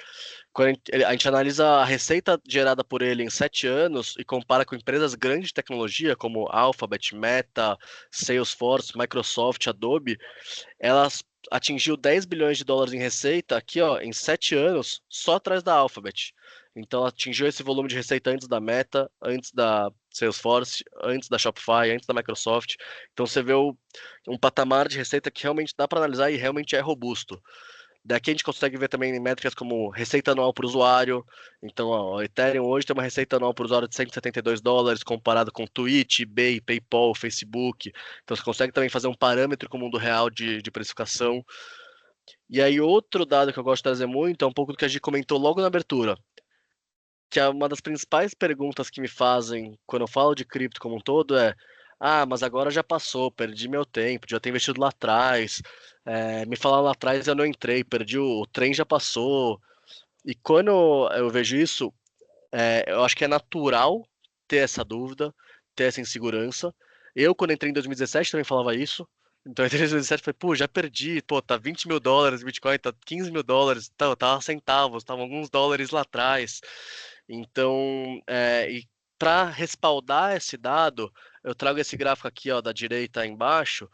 Quando a gente analisa a receita gerada por ele em 7 anos e compara com empresas grandes de tecnologia, como Alphabet, Meta, Salesforce, Microsoft, Adobe, elas atingiu 10 bilhões de dólares em receita aqui, ó, em 7 anos, só atrás da Alphabet. Então, ela atingiu esse volume de receita antes da Meta, antes da Salesforce, antes da Shopify, antes da Microsoft. Então, você vê um patamar de receita que realmente dá para analisar e realmente é robusto. Daqui a gente consegue ver também métricas como receita anual por usuário. Então, ó, o Ethereum hoje tem uma receita anual por usuário de $172, comparado com Twitch, eBay, PayPal, Facebook. Então, você consegue também fazer um parâmetro com o mundo real de precificação. E aí, outro dado que eu gosto de trazer muito é um pouco do que a gente comentou logo na abertura, que é uma das principais perguntas que me fazem quando eu falo de cripto como um todo mas agora já passou, perdi meu tempo, já tenho investido lá atrás, me falaram lá atrás e eu não entrei, perdi o trem já passou. E quando eu vejo isso, eu acho que é natural ter essa dúvida, ter essa insegurança. Eu, quando entrei em 2017, também falava isso. Então, em 2017, eu falei, pô, já perdi, pô, tá $20.000, Bitcoin tá $15.000, tava centavos, tava alguns dólares lá atrás. Então, e para respaldar esse dado, eu trago esse gráfico aqui, ó, da direita embaixo,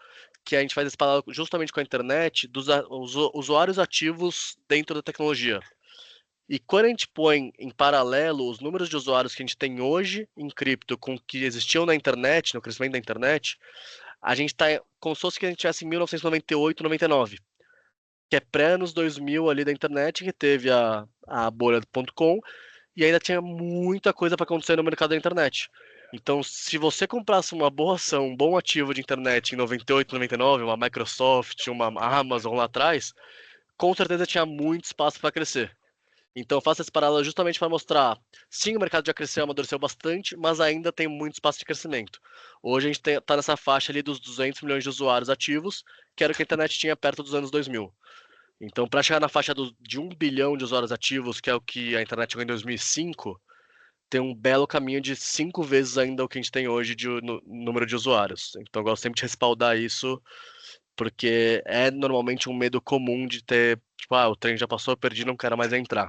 que a gente faz esse paralelo justamente com a internet dos usuários ativos dentro da tecnologia. E quando a gente põe em paralelo os números de usuários que a gente tem hoje em cripto com o que existiam na internet, no crescimento da internet, a gente está como se fosse que a gente estivesse em 1998, 99, que é pré-anos 2000 ali da internet, que teve a bolha do .com, e ainda tinha muita coisa para acontecer no mercado da internet. Então, se você comprasse uma boa ação, um bom ativo de internet em 98, 99, uma Microsoft, uma Amazon lá atrás, com certeza tinha muito espaço para crescer. Então, eu faço esse paralelo justamente para mostrar, sim, o mercado já cresceu, amadureceu bastante, mas ainda tem muito espaço de crescimento. Hoje a gente está nessa faixa ali dos 200 milhões de usuários ativos, que era o que a internet tinha perto dos anos 2000. Então, para chegar na faixa de 1 bilhão de usuários ativos, que é o que a internet chegou em 2005, tem um belo caminho de 5 vezes ainda o que a gente tem hoje de número de usuários. Então, eu gosto sempre de respaldar isso, porque é normalmente um medo comum de ter, tipo, o trem já passou, eu perdi, não quero mais entrar.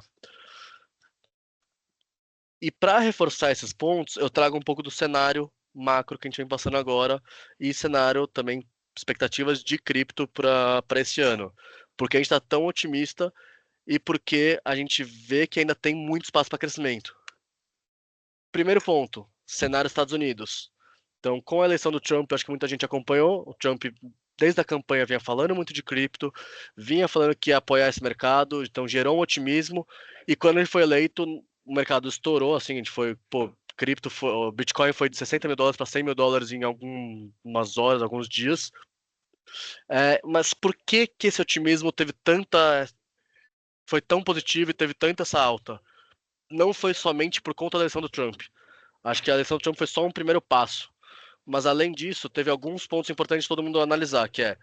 E para reforçar esses pontos, eu trago um pouco do cenário macro que a gente vem passando agora e cenário também, expectativas de cripto para esse ano. Porque a gente está tão otimista e porque a gente vê que ainda tem muito espaço para crescimento. Primeiro ponto, cenário Estados Unidos. Então, com a eleição do Trump, acho que muita gente acompanhou. O Trump, desde a campanha, vinha falando muito de cripto, vinha falando que ia apoiar esse mercado, então gerou um otimismo. E quando ele foi eleito, o mercado estourou, assim, a gente foi, pô, o Bitcoin foi de $60.000 para $100.000 em algumas horas, alguns dias. Mas por que que esse otimismo foi tão positivo e teve tanta essa alta? Não foi somente por conta da eleição do Trump. Acho que a eleição do Trump foi só um primeiro passo. Mas além disso, teve alguns pontos importantes de todo mundo analisar, que é,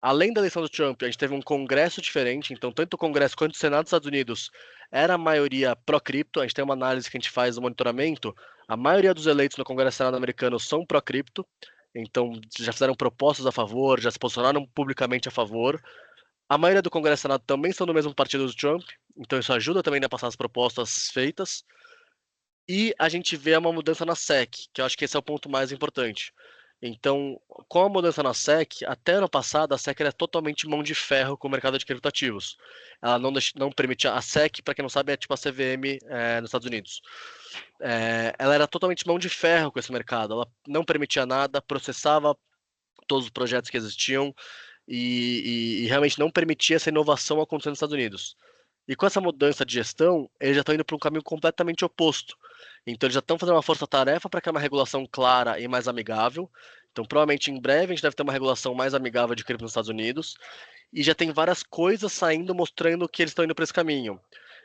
além da eleição do Trump, a gente teve um congresso diferente, então tanto o congresso quanto o Senado dos Estados Unidos era a maioria pró-cripto, a gente tem uma análise que a gente faz do monitoramento, a maioria dos eleitos no congresso e Senado americano são pró-cripto, então já fizeram propostas a favor, já se posicionaram publicamente a favor. A maioria do congresso e Senado também são do mesmo partido do Trump, então isso ajuda também a passar as propostas feitas. E a gente vê uma mudança na SEC, que eu acho que esse é o ponto mais importante. Então, com a mudança na SEC, até ano passado, a SEC era totalmente mão de ferro com o mercado de criptoativos. Ela não permitia. A SEC, para quem não sabe, é tipo a CVM nos Estados Unidos. Ela era totalmente mão de ferro com esse mercado. Ela não permitia nada, processava todos os projetos que existiam e realmente não permitia essa inovação acontecer nos Estados Unidos. E com essa mudança de gestão, eles já estão indo para um caminho completamente oposto. Então, eles já estão fazendo uma força-tarefa para criar uma regulação clara e mais amigável. Então, provavelmente em breve a gente deve ter uma regulação mais amigável de cripto nos Estados Unidos. E já tem várias coisas saindo mostrando que eles estão indo para esse caminho.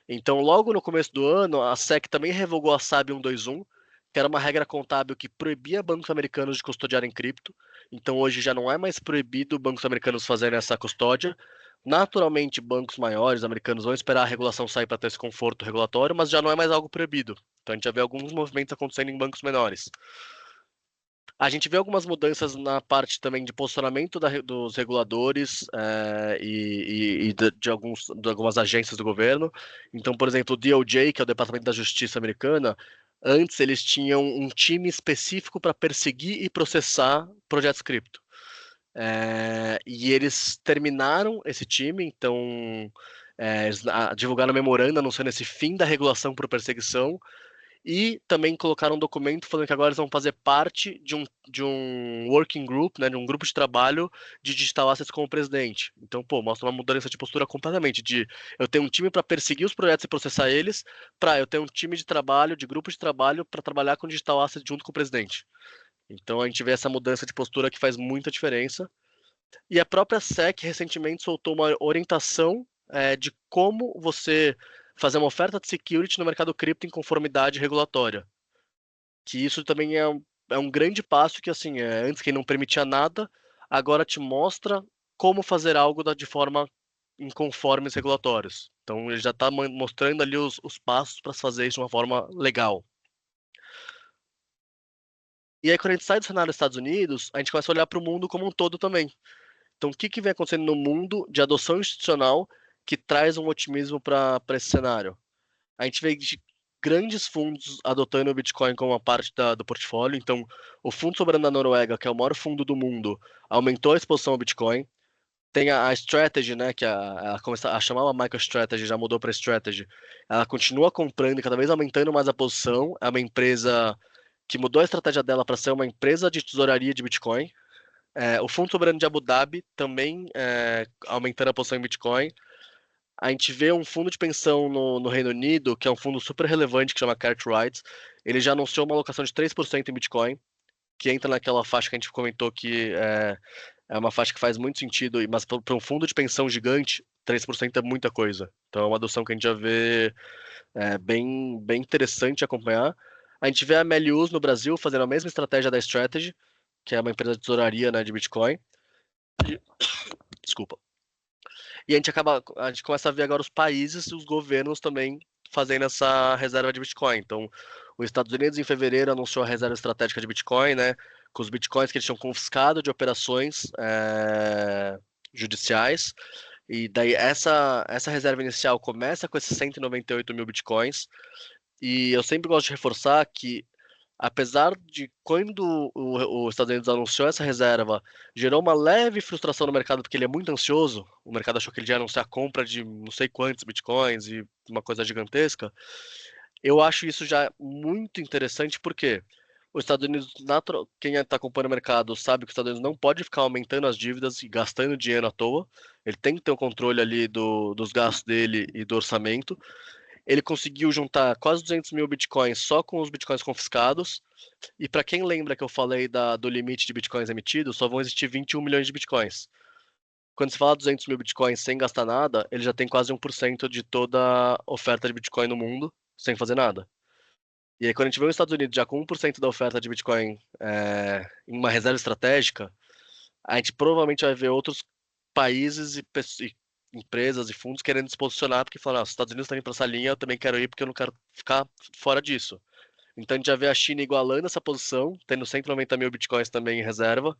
Então, logo no começo do ano, a SEC também revogou a SAB 121, que era uma regra contábil que proibia bancos americanos de custodiarem cripto. Então, hoje já não é mais proibido bancos americanos fazerem essa custódia. Naturalmente, bancos maiores americanos vão esperar a regulação sair para ter esse conforto regulatório, mas já não é mais algo proibido. Então, a gente já vê alguns movimentos acontecendo em bancos menores. A gente vê algumas mudanças na parte também de posicionamento dos reguladores e de algumas agências do governo. Então, por exemplo, o DOJ, que é o Departamento da Justiça americana, antes eles tinham um time específico para perseguir e processar projetos cripto. E eles terminaram esse time, então eles divulgaram um memorando anunciando esse fim da regulação por perseguição e também colocaram um documento falando que agora eles vão fazer parte de um working group, né, de um grupo de trabalho de digital assets como presidente. Então, pô, mostra uma mudança de postura completamente de eu tenho um time para perseguir os projetos e processar eles, para eu ter um time de trabalho, de grupo de trabalho para trabalhar com digital assets junto com o presidente. Então a gente vê essa mudança de postura que faz muita diferença. E a própria SEC recentemente soltou uma orientação de como você fazer uma oferta de security no mercado cripto em conformidade regulatória. Que isso também é um grande passo que, assim, antes quem não permitia nada, agora te mostra como fazer algo de forma em conformes regulatórios. Então ele já está mostrando ali os passos para fazer isso de uma forma legal. E aí, quando a gente sai do cenário dos Estados Unidos, a gente começa a olhar para o mundo como um todo também. Então, o que vem acontecendo no mundo de adoção institucional que traz um otimismo para esse cenário? A gente vê de grandes fundos adotando o Bitcoin como uma parte do portfólio. Então, o Fundo Soberano da Noruega, que é o maior fundo do mundo, aumentou a exposição ao Bitcoin. Tem a Strategy, né, que a chamava MicroStrategy, já mudou para Strategy. Ela continua comprando e cada vez aumentando mais a posição. É uma empresa que mudou a estratégia dela para ser uma empresa de tesouraria de Bitcoin. O Fundo Soberano de Abu Dhabi também aumentando a posição em Bitcoin. A gente vê um fundo de pensão no Reino Unido, que é um fundo super relevante, que chama Cartwright. Ele já anunciou uma alocação de 3% em Bitcoin, que entra naquela faixa que a gente comentou que é uma faixa que faz muito sentido, mas para um fundo de pensão gigante, 3% é muita coisa. Então é uma adoção que a gente já vê bem interessante acompanhar. A gente vê a Melius no Brasil fazendo a mesma estratégia da Strategy, que é uma empresa de tesouraria, né, de Bitcoin. Desculpa. E a gente começa a ver agora os países e os governos também fazendo essa reserva de Bitcoin. Então, os Estados Unidos em fevereiro anunciou a reserva estratégica de Bitcoin, né, com os Bitcoins que eles tinham confiscado de operações judiciais. E daí essa reserva inicial começa com esses 198 mil Bitcoins. E eu sempre gosto de reforçar que apesar de quando os Estados Unidos anunciou essa reserva, gerou uma leve frustração no mercado, porque ele é muito ansioso. O mercado achou que ele ia anunciar a compra de não sei quantos bitcoins e uma coisa gigantesca. Eu acho isso já muito interessante, porque os Estados Unidos, quem está acompanhando o mercado sabe que os Estados Unidos não pode ficar aumentando as dívidas e gastando dinheiro à toa. Ele tem que ter o controle ali dos gastos dele e do orçamento. Ele conseguiu juntar quase 200 mil bitcoins só com os bitcoins confiscados. E para quem lembra que eu falei do limite de bitcoins emitidos, só vão existir 21 milhões de bitcoins. Quando se fala 200 mil bitcoins sem gastar nada, ele já tem quase 1% de toda a oferta de bitcoin no mundo, sem fazer nada. E aí, quando a gente vê os Estados Unidos já com 1% da oferta de bitcoin em uma reserva estratégica, a gente provavelmente vai ver outros países e empresas e fundos querendo se posicionar, porque falam, os Estados Unidos estão indo para essa linha, eu também quero ir porque eu não quero ficar fora disso. Então a gente já vê a China igualando essa posição, tendo 190 mil bitcoins também em reserva,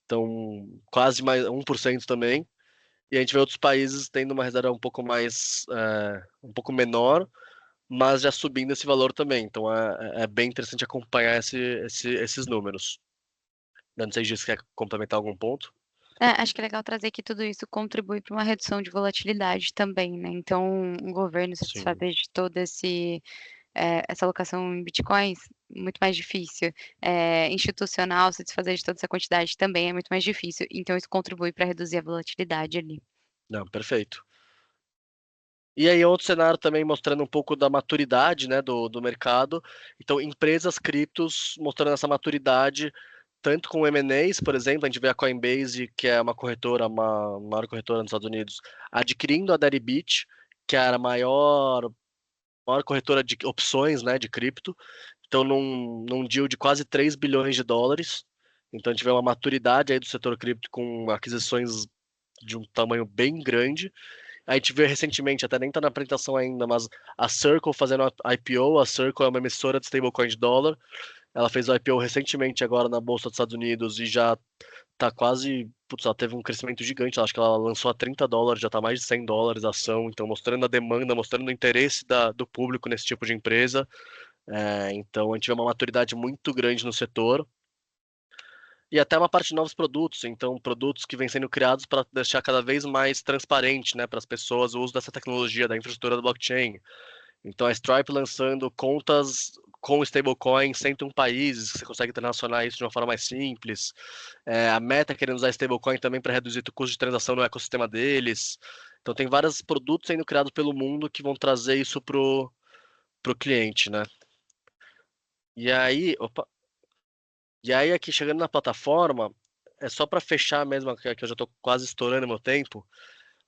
então quase mais 1% também. E a gente vê outros países tendo uma reserva um pouco menor, mas já subindo esse valor também. Então é bem interessante acompanhar esses números. Eu não sei se você quer complementar algum ponto. Acho que é legal trazer que tudo isso contribui para uma redução de volatilidade também, né? Então, um governo Sim. satisfazer de todo essa alocação em bitcoins, muito mais difícil. Institucional, se desfazer de toda essa quantidade também é muito mais difícil. Então, isso contribui para reduzir a volatilidade ali. Não, perfeito. E aí, outro cenário também mostrando um pouco da maturidade, né, do mercado. Então, empresas criptos mostrando essa maturidade, tanto com M&As, por exemplo, a gente vê a Coinbase, que é uma corretora, uma maior corretora nos Estados Unidos, adquirindo a Deribit, que era a maior corretora de opções, né, de cripto. Então, num deal de quase 3 bilhões de dólares. Então, a gente vê uma maturidade aí do setor cripto com aquisições de um tamanho bem grande. A gente vê recentemente, até nem está na apresentação ainda, mas a Circle fazendo a IPO. A Circle é uma emissora de stablecoin de dólar. Ela fez o IPO recentemente agora na Bolsa dos Estados Unidos e já está quase. Putz, ela teve um crescimento gigante. Acho que ela lançou a $30, já está mais de $100 a ação. Então, mostrando a demanda, mostrando o interesse do público nesse tipo de empresa. Então, a gente vê uma maturidade muito grande no setor. E até uma parte de novos produtos, então produtos que vêm sendo criados para deixar cada vez mais transparente, né, para as pessoas o uso dessa tecnologia, da infraestrutura do blockchain. Então a Stripe lançando contas com stablecoin em 101 países, que você consegue transacionar isso de uma forma mais simples. A Meta querendo usar stablecoin também para reduzir o custo de transação no ecossistema deles. Então tem vários produtos sendo criados pelo mundo que vão trazer isso pro cliente, né? E aí, aqui chegando na plataforma, é só para fechar mesmo, que eu já estou quase estourando meu tempo,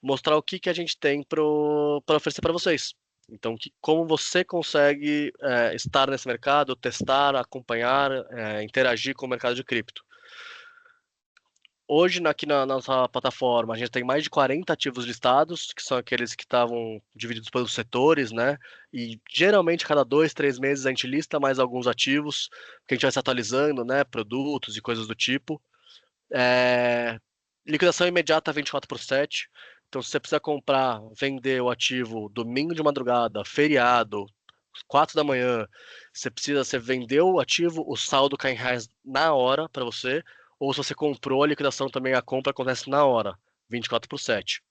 mostrar o que a gente tem para oferecer para vocês. Então, como você consegue estar nesse mercado, testar, acompanhar, interagir com o mercado de cripto. Hoje, aqui na nossa plataforma, a gente tem mais de 40 ativos listados, que são aqueles que estavam divididos pelos setores, né? E geralmente, cada 2, 3 meses, a gente lista mais alguns ativos, que a gente vai se atualizando, né? Produtos e coisas do tipo. Liquidação imediata 24/7. Então, se você precisa comprar, vender o ativo domingo de madrugada, feriado, 4 da manhã, você vendeu o ativo, o saldo cai em reais na hora para você, ou se você comprou, a liquidação também, a compra acontece na hora, 24/7.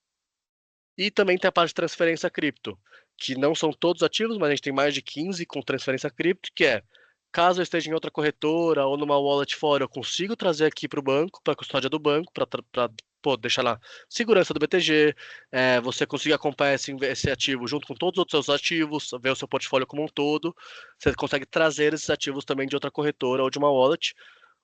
E também tem a parte de transferência cripto, que não são todos ativos, mas a gente tem mais de 15 com transferência cripto, que é, caso eu esteja em outra corretora ou numa wallet fora, eu consigo trazer aqui para o banco, para a custódia do banco, para deixar lá segurança do BTG, você conseguir acompanhar esse ativo junto com todos os outros seus ativos, ver o seu portfólio como um todo, você consegue trazer esses ativos também de outra corretora ou de uma wallet,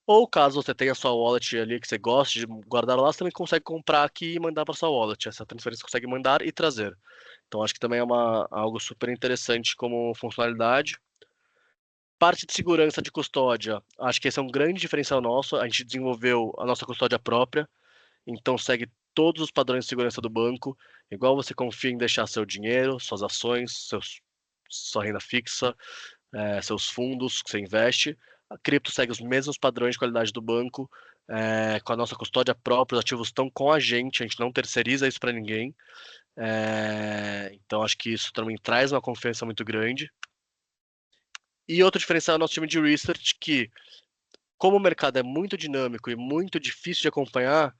ou caso você tenha a sua wallet ali que você goste de guardar lá, você também consegue comprar aqui e mandar para sua wallet. Essa transferência você consegue mandar e trazer. Então acho que também é algo super interessante como funcionalidade. Parte de segurança de custódia, acho que esse é um grande diferencial nosso. A gente desenvolveu a nossa custódia própria, então segue todos os padrões de segurança do banco, igual você confia em deixar seu dinheiro, suas ações, sua renda fixa, seus fundos que você investe. A cripto segue os mesmos padrões de qualidade do banco, com a nossa custódia própria, os ativos estão com a gente não terceiriza isso para ninguém. Então acho que isso também traz uma confiança muito grande. E outro diferencial é o nosso time de research, que como o mercado é muito dinâmico e muito difícil de acompanhar,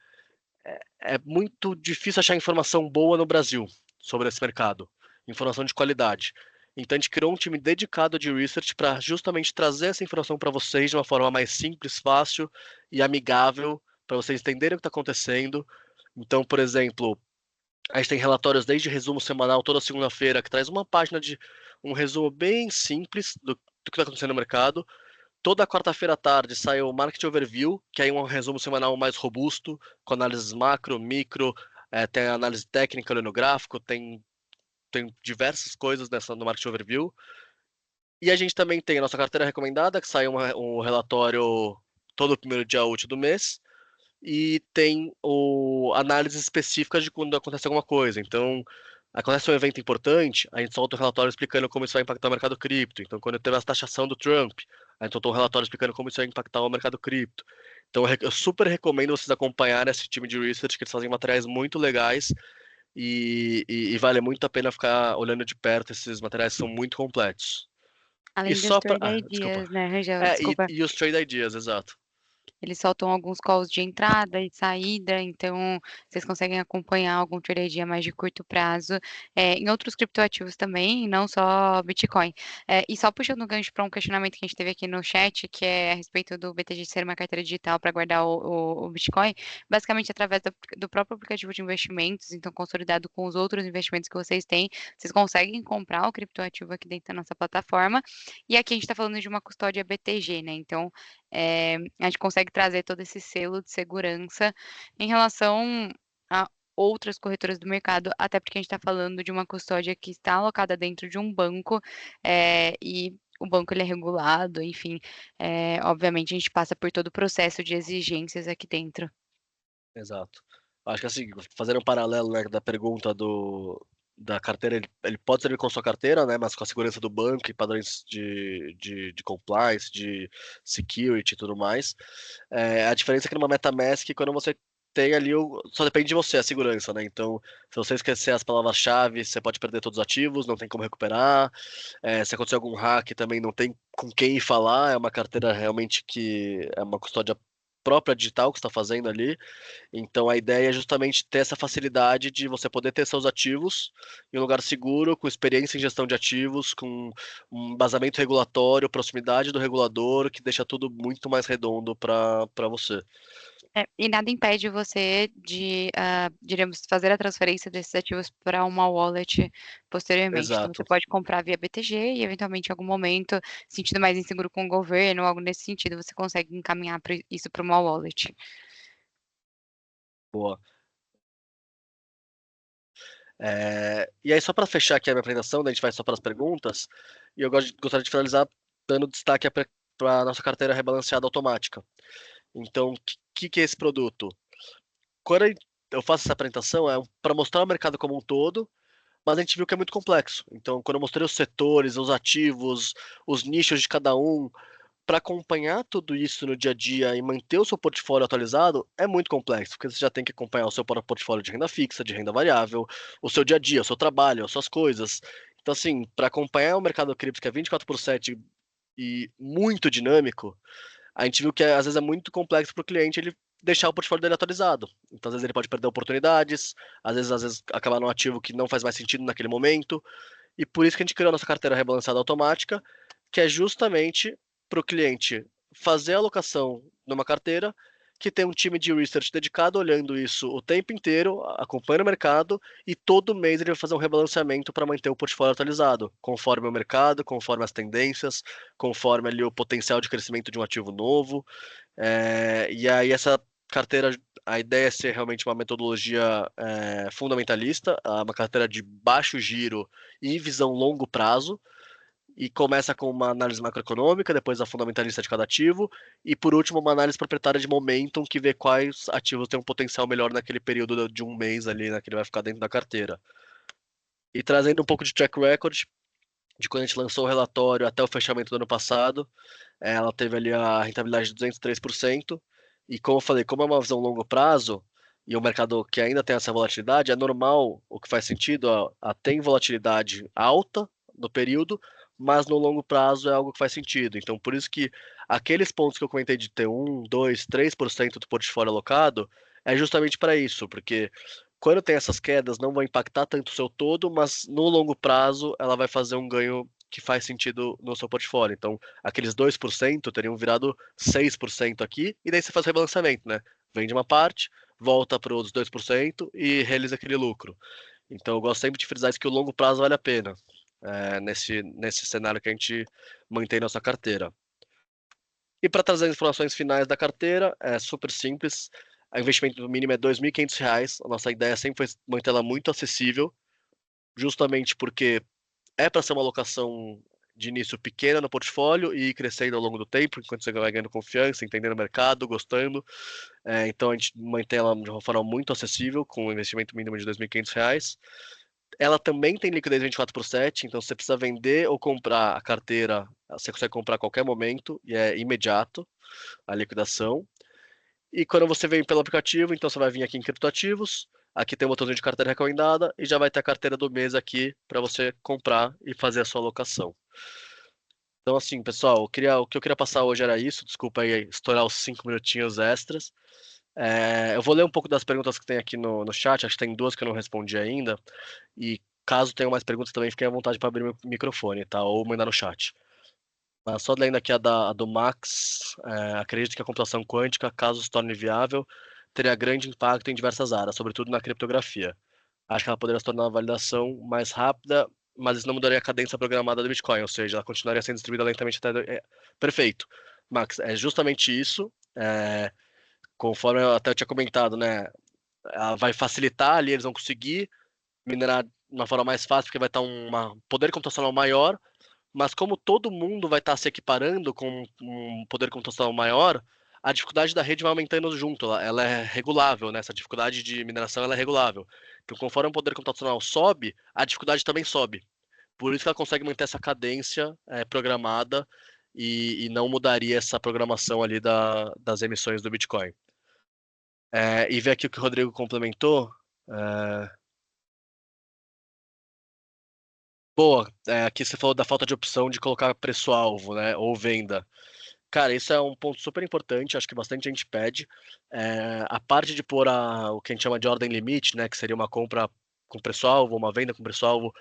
é muito difícil achar informação boa no Brasil sobre esse mercado, informação de qualidade. Então a gente criou um time dedicado de research para justamente trazer essa informação para vocês de uma forma mais simples, fácil e amigável, para vocês entenderem o que está acontecendo. Então, por exemplo, a gente tem relatórios desde resumo semanal toda segunda-feira, que traz uma página de um resumo bem simples do que está acontecendo no mercado. Toda quarta-feira à tarde sai o Market Overview, que é um resumo semanal mais robusto, com análises macro, micro, tem análise técnica olhando gráfico, tem diversas coisas no Market Overview. E a gente também tem a nossa carteira recomendada, que sai um relatório todo primeiro dia útil do mês, e tem análises específicas de quando acontece alguma coisa. Então, acontece um evento importante, a gente solta um relatório explicando como isso vai impactar o mercado cripto. Então, quando teve a taxação do Trump, a gente soltou um relatório explicando como isso vai impactar o mercado cripto. Então, eu super recomendo vocês acompanharem esse time de research, que eles fazem materiais muito legais e vale muito a pena ficar olhando de perto, esses materiais são muito completos. E Além dos só para... trade desculpa. ideas, né, Rangel? Desculpa. E os trade ideas, exato. Eles soltam alguns calls de entrada e saída, então vocês conseguem acompanhar algum trade dia mais de curto prazo, em outros criptoativos também, não só Bitcoin. E só puxando o gancho para um questionamento que a gente teve aqui no chat, que é a respeito do BTG ser uma carteira digital para guardar o Bitcoin, basicamente através do próprio aplicativo de investimentos, então consolidado com os outros investimentos que vocês têm, vocês conseguem comprar o criptoativo aqui dentro da nossa plataforma. E aqui a gente está falando de uma custódia BTG, né? Então, a gente consegue trazer todo esse selo de segurança em relação a outras corretoras do mercado, até porque a gente está falando de uma custódia que está alocada dentro de um banco, e o banco ele é regulado, enfim, obviamente a gente passa por todo o processo de exigências aqui dentro. Exato. Acho que assim, fazendo um paralelo, né, da pergunta da carteira, ele pode servir com a sua carteira, né, mas com a segurança do banco e padrões de compliance, de security e tudo mais. A diferença é que numa MetaMask, quando você tem ali, só depende de você a segurança, né? Então, se você esquecer as palavras-chave, você pode perder todos os ativos, não tem como recuperar. Se acontecer algum hack, também não tem com quem falar. É uma carteira realmente que é uma custódia própria digital que você está fazendo ali. Então a ideia é justamente ter essa facilidade de você poder ter seus ativos em um lugar seguro, com experiência em gestão de ativos, com um embasamento regulatório, proximidade do regulador, que deixa tudo muito mais redondo para você. E nada impede você de, diremos, fazer a transferência desses ativos para uma wallet posteriormente. Então, você Exato, pode comprar via BTG e, eventualmente, em algum momento, sentindo mais inseguro com o governo ou algo nesse sentido, você consegue encaminhar isso para uma wallet. boa. E aí, só para fechar aqui a minha apresentação, né, a gente vai só para as perguntas, e eu gostaria de finalizar dando destaque para a nossa carteira rebalanceada automática. Então, o que é esse produto? quando eu faço essa apresentação, é para mostrar o mercado como um todo, mas a gente viu que é muito complexo. Então, quando eu mostrei os setores, os ativos, os nichos de cada um, para acompanhar tudo isso no dia a dia e manter o seu portfólio atualizado, é muito complexo, porque você já tem que acompanhar o seu portfólio de renda fixa, de renda variável, o seu dia a dia, o seu trabalho, as suas coisas. Então, assim, para acompanhar o mercado cripto, que é 24/7 e muito dinâmico, a gente viu que às vezes é muito complexo para o cliente ele deixar o portfólio dele atualizado. Então, às vezes ele pode perder oportunidades, às vezes acabar num ativo que não faz mais sentido naquele momento. E por isso que a gente criou a nossa carteira rebalanceada automática, que é justamente para o cliente fazer a alocação numa carteira que tem um time de research dedicado olhando isso o tempo inteiro, acompanhando o mercado e todo mês ele vai fazer um rebalanceamento para manter o portfólio atualizado, conforme o mercado, conforme as tendências, conforme ali o potencial de crescimento de um ativo novo. E aí essa carteira, a ideia é ser realmente uma metodologia fundamentalista, uma carteira de baixo giro e visão longo prazo, e começa com uma análise macroeconômica, depois a fundamentalista de cada ativo, e por último uma análise proprietária de momentum, que vê quais ativos têm um potencial melhor naquele período de um mês ali, né, que ele vai ficar dentro da carteira. E trazendo um pouco de track record, de quando a gente lançou o relatório até o fechamento do ano passado, ela teve ali a rentabilidade de 203%, e como eu falei, como é uma visão longo prazo, e o mercado que ainda tem essa volatilidade, é normal, o que faz sentido, tem volatilidade alta no período, mas no longo prazo é algo que faz sentido. Então, por isso que aqueles pontos que eu comentei de ter 1, 2, 3% do portfólio alocado, é justamente para isso, porque quando tem essas quedas, não vai impactar tanto o seu todo, mas no longo prazo ela vai fazer um ganho que faz sentido no seu portfólio. Então, aqueles 2% teriam virado 6% aqui, e daí você faz o rebalanceamento, né? Vende uma parte, volta para os 2% e realiza aquele lucro. Então, eu gosto sempre de frisar isso, que o longo prazo vale a pena, nesse cenário que a gente mantém nossa carteira. E para trazer as informações finais da carteira, é super simples. O investimento mínimo é R$ 2.500. A nossa ideia sempre foi manter ela muito acessível, justamente porque é para ser uma alocação de início pequena no portfólio e ir crescendo ao longo do tempo, enquanto você vai ganhando confiança, entendendo o mercado, gostando. Então a gente mantém ela de uma forma muito acessível, com um investimento mínimo de R$ 2.500. Ela também tem liquidez 24/7, então se você precisa vender ou comprar a carteira, você consegue comprar a qualquer momento e é imediato a liquidação. E quando você vem pelo aplicativo, então você vai vir aqui em criptoativos, aqui tem o botãozinho de carteira recomendada e já vai ter a carteira do mês aqui para você comprar e fazer a sua alocação. Então, assim, pessoal, o que eu queria passar hoje era isso. Desculpa aí estourar os 5 minutinhos extras. Eu vou ler um pouco das perguntas que tem aqui no chat, acho que tem 2 que eu não respondi ainda. E caso tenham mais perguntas também, fiquem à vontade para abrir meu microfone, tá? Ou mandar no chat. Mas só lendo aqui a do Max, acredito que a computação quântica, caso se torne viável, teria grande impacto em diversas áreas, sobretudo na criptografia. Acho que ela poderia se tornar uma validação mais rápida, mas isso não mudaria a cadência programada do Bitcoin, ou seja, ela continuaria sendo distribuída lentamente até. Perfeito. Max, é justamente isso. Conforme eu tinha comentado, né? Ela vai facilitar ali, eles vão conseguir minerar de uma forma mais fácil, porque vai estar um poder computacional maior, mas como todo mundo vai estar se equiparando com um poder computacional maior, a dificuldade da rede vai aumentando junto, ela é regulável, né? Essa dificuldade de mineração ela é regulável. Então, conforme o poder computacional sobe, a dificuldade também sobe. Por isso que ela consegue manter essa cadência programada e não mudaria essa programação ali das emissões do Bitcoin. E ver aqui o que o Rodrigo complementou. Boa, aqui você falou da falta de opção de colocar preço-alvo, né, ou venda. Cara, isso é um ponto super importante, acho que bastante gente pede. A parte de pôr o que a gente chama de ordem limite, né, que seria uma compra com preço-alvo, uma venda com preço-alvo,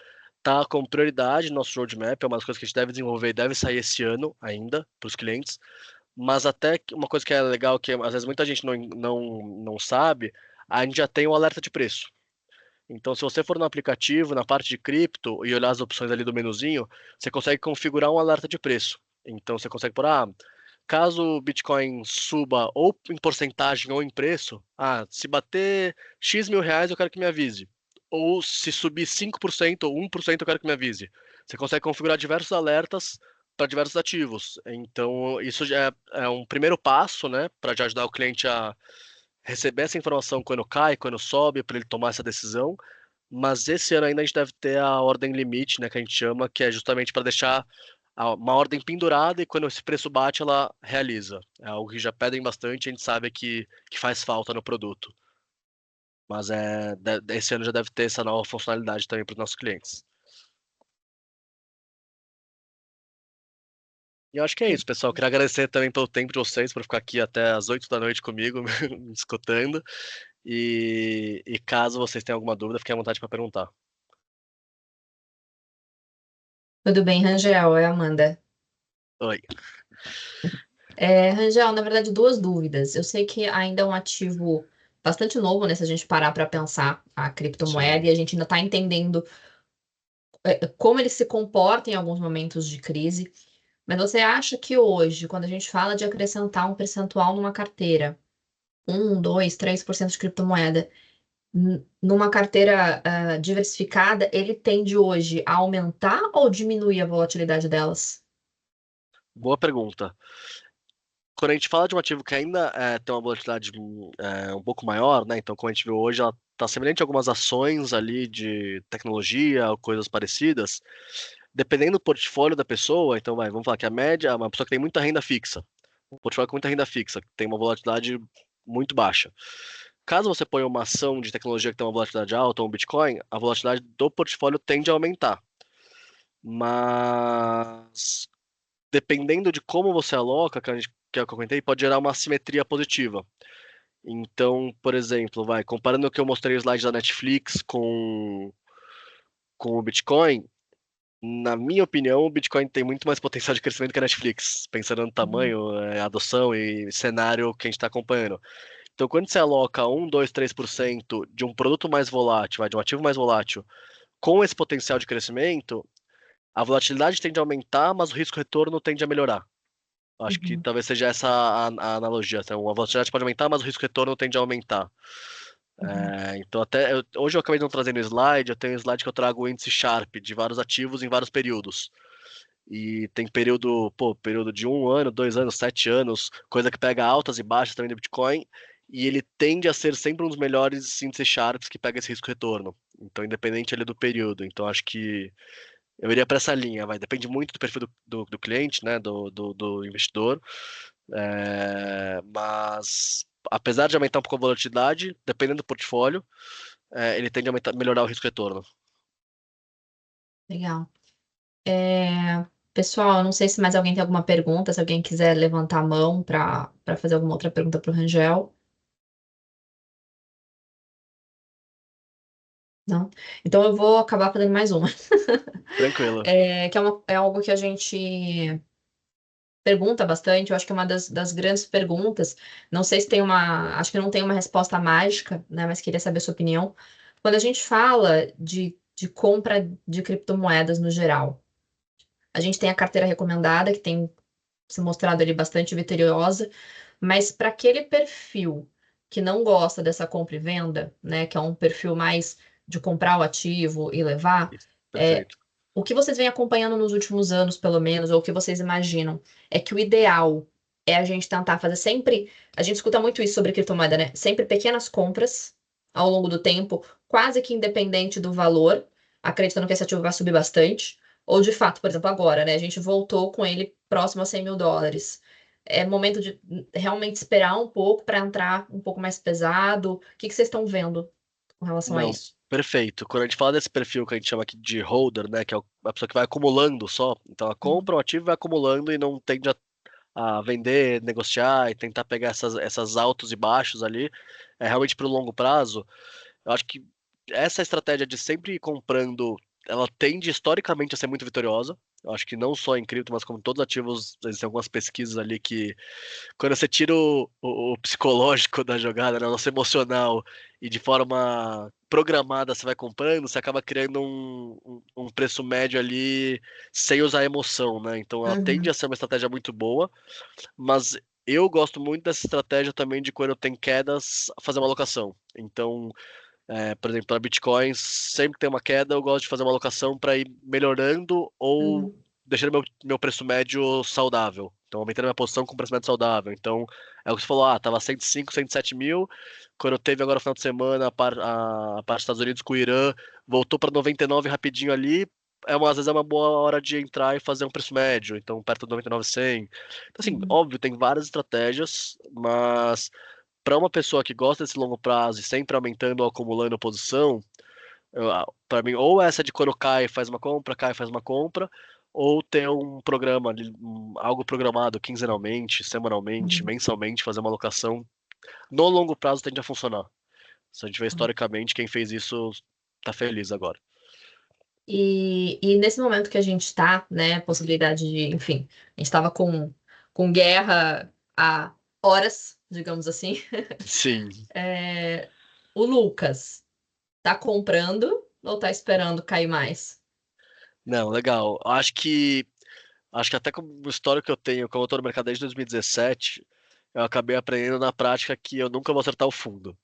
tá com prioridade no nosso roadmap, é uma das coisas que a gente deve desenvolver e deve sair esse ano ainda para os clientes. Mas até uma coisa que é legal, que às vezes muita gente não sabe, a gente já tem o alerta de preço. Então, se você for no aplicativo, na parte de cripto, e olhar as opções ali do menuzinho, você consegue configurar um alerta de preço. Então, você consegue pôr, caso o Bitcoin suba ou em porcentagem ou em preço, se bater X mil reais, eu quero que me avise. Ou se subir 5% ou 1%, eu quero que me avise. Você consegue configurar diversos alertas para diversos ativos. Então, isso já é um primeiro passo, né, para ajudar o cliente a receber essa informação quando cai, quando sobe, para ele tomar essa decisão. Mas esse ano ainda a gente deve ter a ordem limite, né, que a gente chama, que é justamente para deixar uma ordem pendurada e quando esse preço bate, ela realiza. É algo que já pedem bastante, a gente sabe que faz falta no produto. Mas esse ano já deve ter essa nova funcionalidade também para os nossos clientes. E eu acho que é isso, pessoal. Queria agradecer também pelo tempo de vocês, por ficar aqui até as 8 da noite comigo, me escutando. E caso vocês tenham alguma dúvida, fiquem à vontade para perguntar. Tudo bem, Rangel? É a Amanda. Oi. Rangel, na verdade, duas dúvidas. Eu sei que ainda é um ativo bastante novo, né? Se a gente parar para pensar a criptomoeda, Sim. e a gente ainda está entendendo como ele se comporta em alguns momentos de crise. Mas você acha que hoje, quando a gente fala de acrescentar um percentual numa carteira, 2, 3% de criptomoeda, numa carteira diversificada, ele tende hoje a aumentar ou diminuir a volatilidade delas? Boa pergunta. Quando a gente fala de um ativo que ainda tem uma volatilidade um pouco maior, né? Então, como a gente viu hoje, ela está semelhante a algumas ações ali de tecnologia ou coisas parecidas. Dependendo do portfólio da pessoa, então vamos falar que a média, uma pessoa que tem muita renda fixa, um portfólio com muita renda fixa, que tem uma volatilidade muito baixa. Caso você ponha uma ação de tecnologia que tem uma volatilidade alta, ou um Bitcoin, a volatilidade do portfólio tende a aumentar. Mas dependendo de como você aloca, que é o que eu comentei, pode gerar uma assimetria positiva. Então, por exemplo, comparando o que eu mostrei o slide da Netflix com o Bitcoin, na minha opinião, o Bitcoin tem muito mais potencial de crescimento que a Netflix, pensando no tamanho, adoção e cenário que a gente está acompanhando. Então, quando você aloca 1, 2, 3% de um produto mais volátil, de um ativo mais volátil, com esse potencial de crescimento, a volatilidade tende a aumentar, mas o risco-retorno tende a melhorar. Acho que Uhum. talvez seja essa a analogia. Então, a volatilidade pode aumentar, mas o risco-retorno tende a aumentar. Uhum. Então, hoje eu acabei não trazendo slide, eu tenho um slide que eu trago o índice Sharpe de vários ativos em vários períodos. E tem período de 1 ano, 2 anos, 7 anos, coisa que pega altas e baixas também do Bitcoin. E ele tende a ser sempre um dos melhores índices Sharps que pega esse risco-retorno. Então, independente ali do período. Então, acho que eu iria para essa linha, depende muito do perfil do cliente, né, do investidor, mas apesar de aumentar um pouco a volatilidade, dependendo do portfólio, ele tende a melhorar o risco-retorno. Legal. Pessoal, eu não sei se mais alguém tem alguma pergunta, se alguém quiser levantar a mão para fazer alguma outra pergunta para o Rangel. Não? Então eu vou acabar fazendo mais uma. Tranquilo. Que é algo que a gente pergunta bastante, eu acho que é uma das grandes perguntas. Não sei se tem acho que não tem uma resposta mágica, né? Mas queria saber a sua opinião. Quando a gente fala de compra de criptomoedas no geral, a gente tem a carteira recomendada, que tem se mostrado ali bastante vitoriosa, mas para aquele perfil que não gosta dessa compra e venda, né? Que é um perfil mais de comprar o ativo e levar. Isso, é, perfeito. o que vocês vêm acompanhando nos últimos anos, pelo menos, ou o que vocês imaginam, é que o ideal é a gente tentar fazer sempre. A gente escuta muito isso sobre criptomoeda, né? Sempre pequenas compras ao longo do tempo, quase que independente do valor, acreditando que esse ativo vai subir bastante. Ou de fato, por exemplo, agora, né? A gente voltou com ele próximo a 100 mil dólares. É momento de realmente esperar um pouco para entrar um pouco mais pesado. O que vocês estão vendo com relação a Não, isso? perfeito. Quando a gente fala desse perfil que a gente chama aqui de holder, né, que é a pessoa que vai acumulando só, então ela Uhum. compra um ativo e vai acumulando e não tende a vender, negociar e tentar pegar essas altos e baixos ali, realmente para o longo prazo. Eu acho que essa estratégia de sempre ir comprando, ela tende historicamente a ser muito vitoriosa. Eu acho que não só em cripto, mas como todos os ativos, existem algumas pesquisas ali que quando você tira o psicológico da jogada, né, o nosso emocional, e de forma programada você vai comprando, você acaba criando um preço médio ali sem usar emoção, né? Então ela tende Uhum. a ser uma estratégia muito boa, mas eu gosto muito dessa estratégia também de quando tem quedas, fazer uma alocação. Então, por exemplo, para Bitcoin, sempre que tem uma queda, eu gosto de fazer uma alocação para ir melhorando ou Uhum. deixando meu preço médio saudável. Então, aumentando minha posição com preço médio saudável. Então, é o que você falou, tava 105, 107 mil. Quando teve agora no final de semana a parte dos Estados Unidos com o Irã, voltou para 99 rapidinho ali. Às vezes é uma boa hora de entrar e fazer um preço médio, então perto do 99, 100. Então, assim, óbvio, tem várias estratégias, mas para uma pessoa que gosta desse longo prazo e sempre aumentando ou acumulando posição, para mim, ou essa de quando cai faz uma compra, cai faz uma compra, ou ter um programa, algo programado quinzenalmente, semanalmente, mensalmente, fazer uma alocação. No longo prazo tende a funcionar. Se a gente vê historicamente, quem fez isso tá feliz agora. E nesse momento que a gente está, né, possibilidade de, enfim, a gente estava com guerra há horas, digamos assim. Sim. O Lucas tá comprando ou tá esperando cair mais? Não, legal. Acho que até com o histórico que eu tenho, como eu tô no mercado desde 2017, eu acabei aprendendo na prática que eu nunca vou acertar o fundo.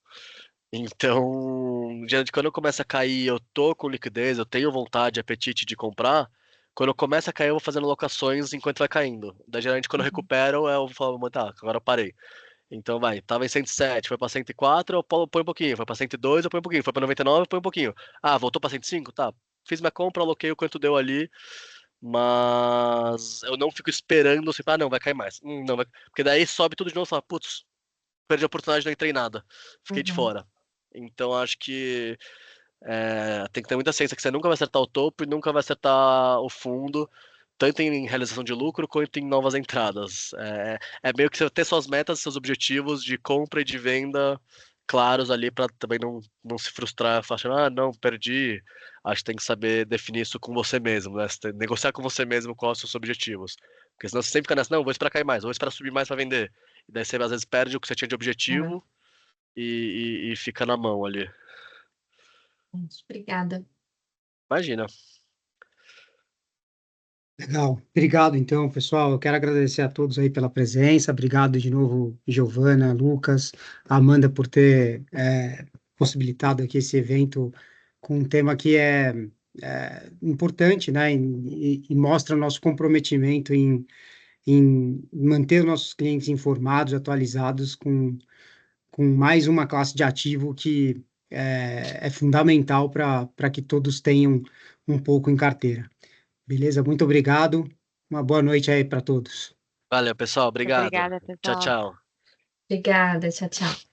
Então, diante quando eu começo a cair, eu tô com liquidez, eu tenho vontade, apetite de comprar. Quando eu começo a cair, eu vou fazendo locações enquanto vai caindo. Daí, geralmente, quando eu recupero, eu falo, tá, agora eu parei. Então, tava em 107, foi pra 104, eu ponho um pouquinho. Foi pra 102, eu ponho um pouquinho. Foi pra 99, eu ponho um pouquinho. Voltou pra 105? Tá. Fiz minha compra, aloquei o quanto deu ali. Mas eu não fico esperando, assim, não, vai cair mais. Não vai... Porque daí sobe tudo de novo e fala, putz, perdi a oportunidade, não entrei em nada. Fiquei de fora. Então acho que tem que ter muita ciência que você nunca vai acertar o topo e nunca vai acertar o fundo, tanto em realização de lucro quanto em novas entradas. É meio que você ter suas metas, seus objetivos de compra e de venda claros ali para também não se frustrar, falar, não, perdi. Acho que tem que saber definir isso com você mesmo, né? Negociar com você mesmo quais são os seus objetivos. Porque senão você sempre fica nessa, não, vou esperar cair mais, vou esperar subir mais para vender. E daí você às vezes perde o que você tinha de objetivo e fica na mão ali. Obrigada. Imagina. Legal. Obrigado, então, pessoal. Eu quero agradecer a todos aí pela presença. Obrigado de novo, Giovana, Lucas, Amanda, por ter possibilitado aqui esse evento com um tema que é importante, né? E mostra o nosso comprometimento em manter os nossos clientes informados, atualizados com mais uma classe de ativo que é fundamental para que todos tenham um pouco em carteira. Beleza? Muito obrigado. Uma boa noite aí para todos. Valeu, pessoal. Obrigado. Obrigada, Tchau, pessoal. tchau. Obrigada, tchau, tchau.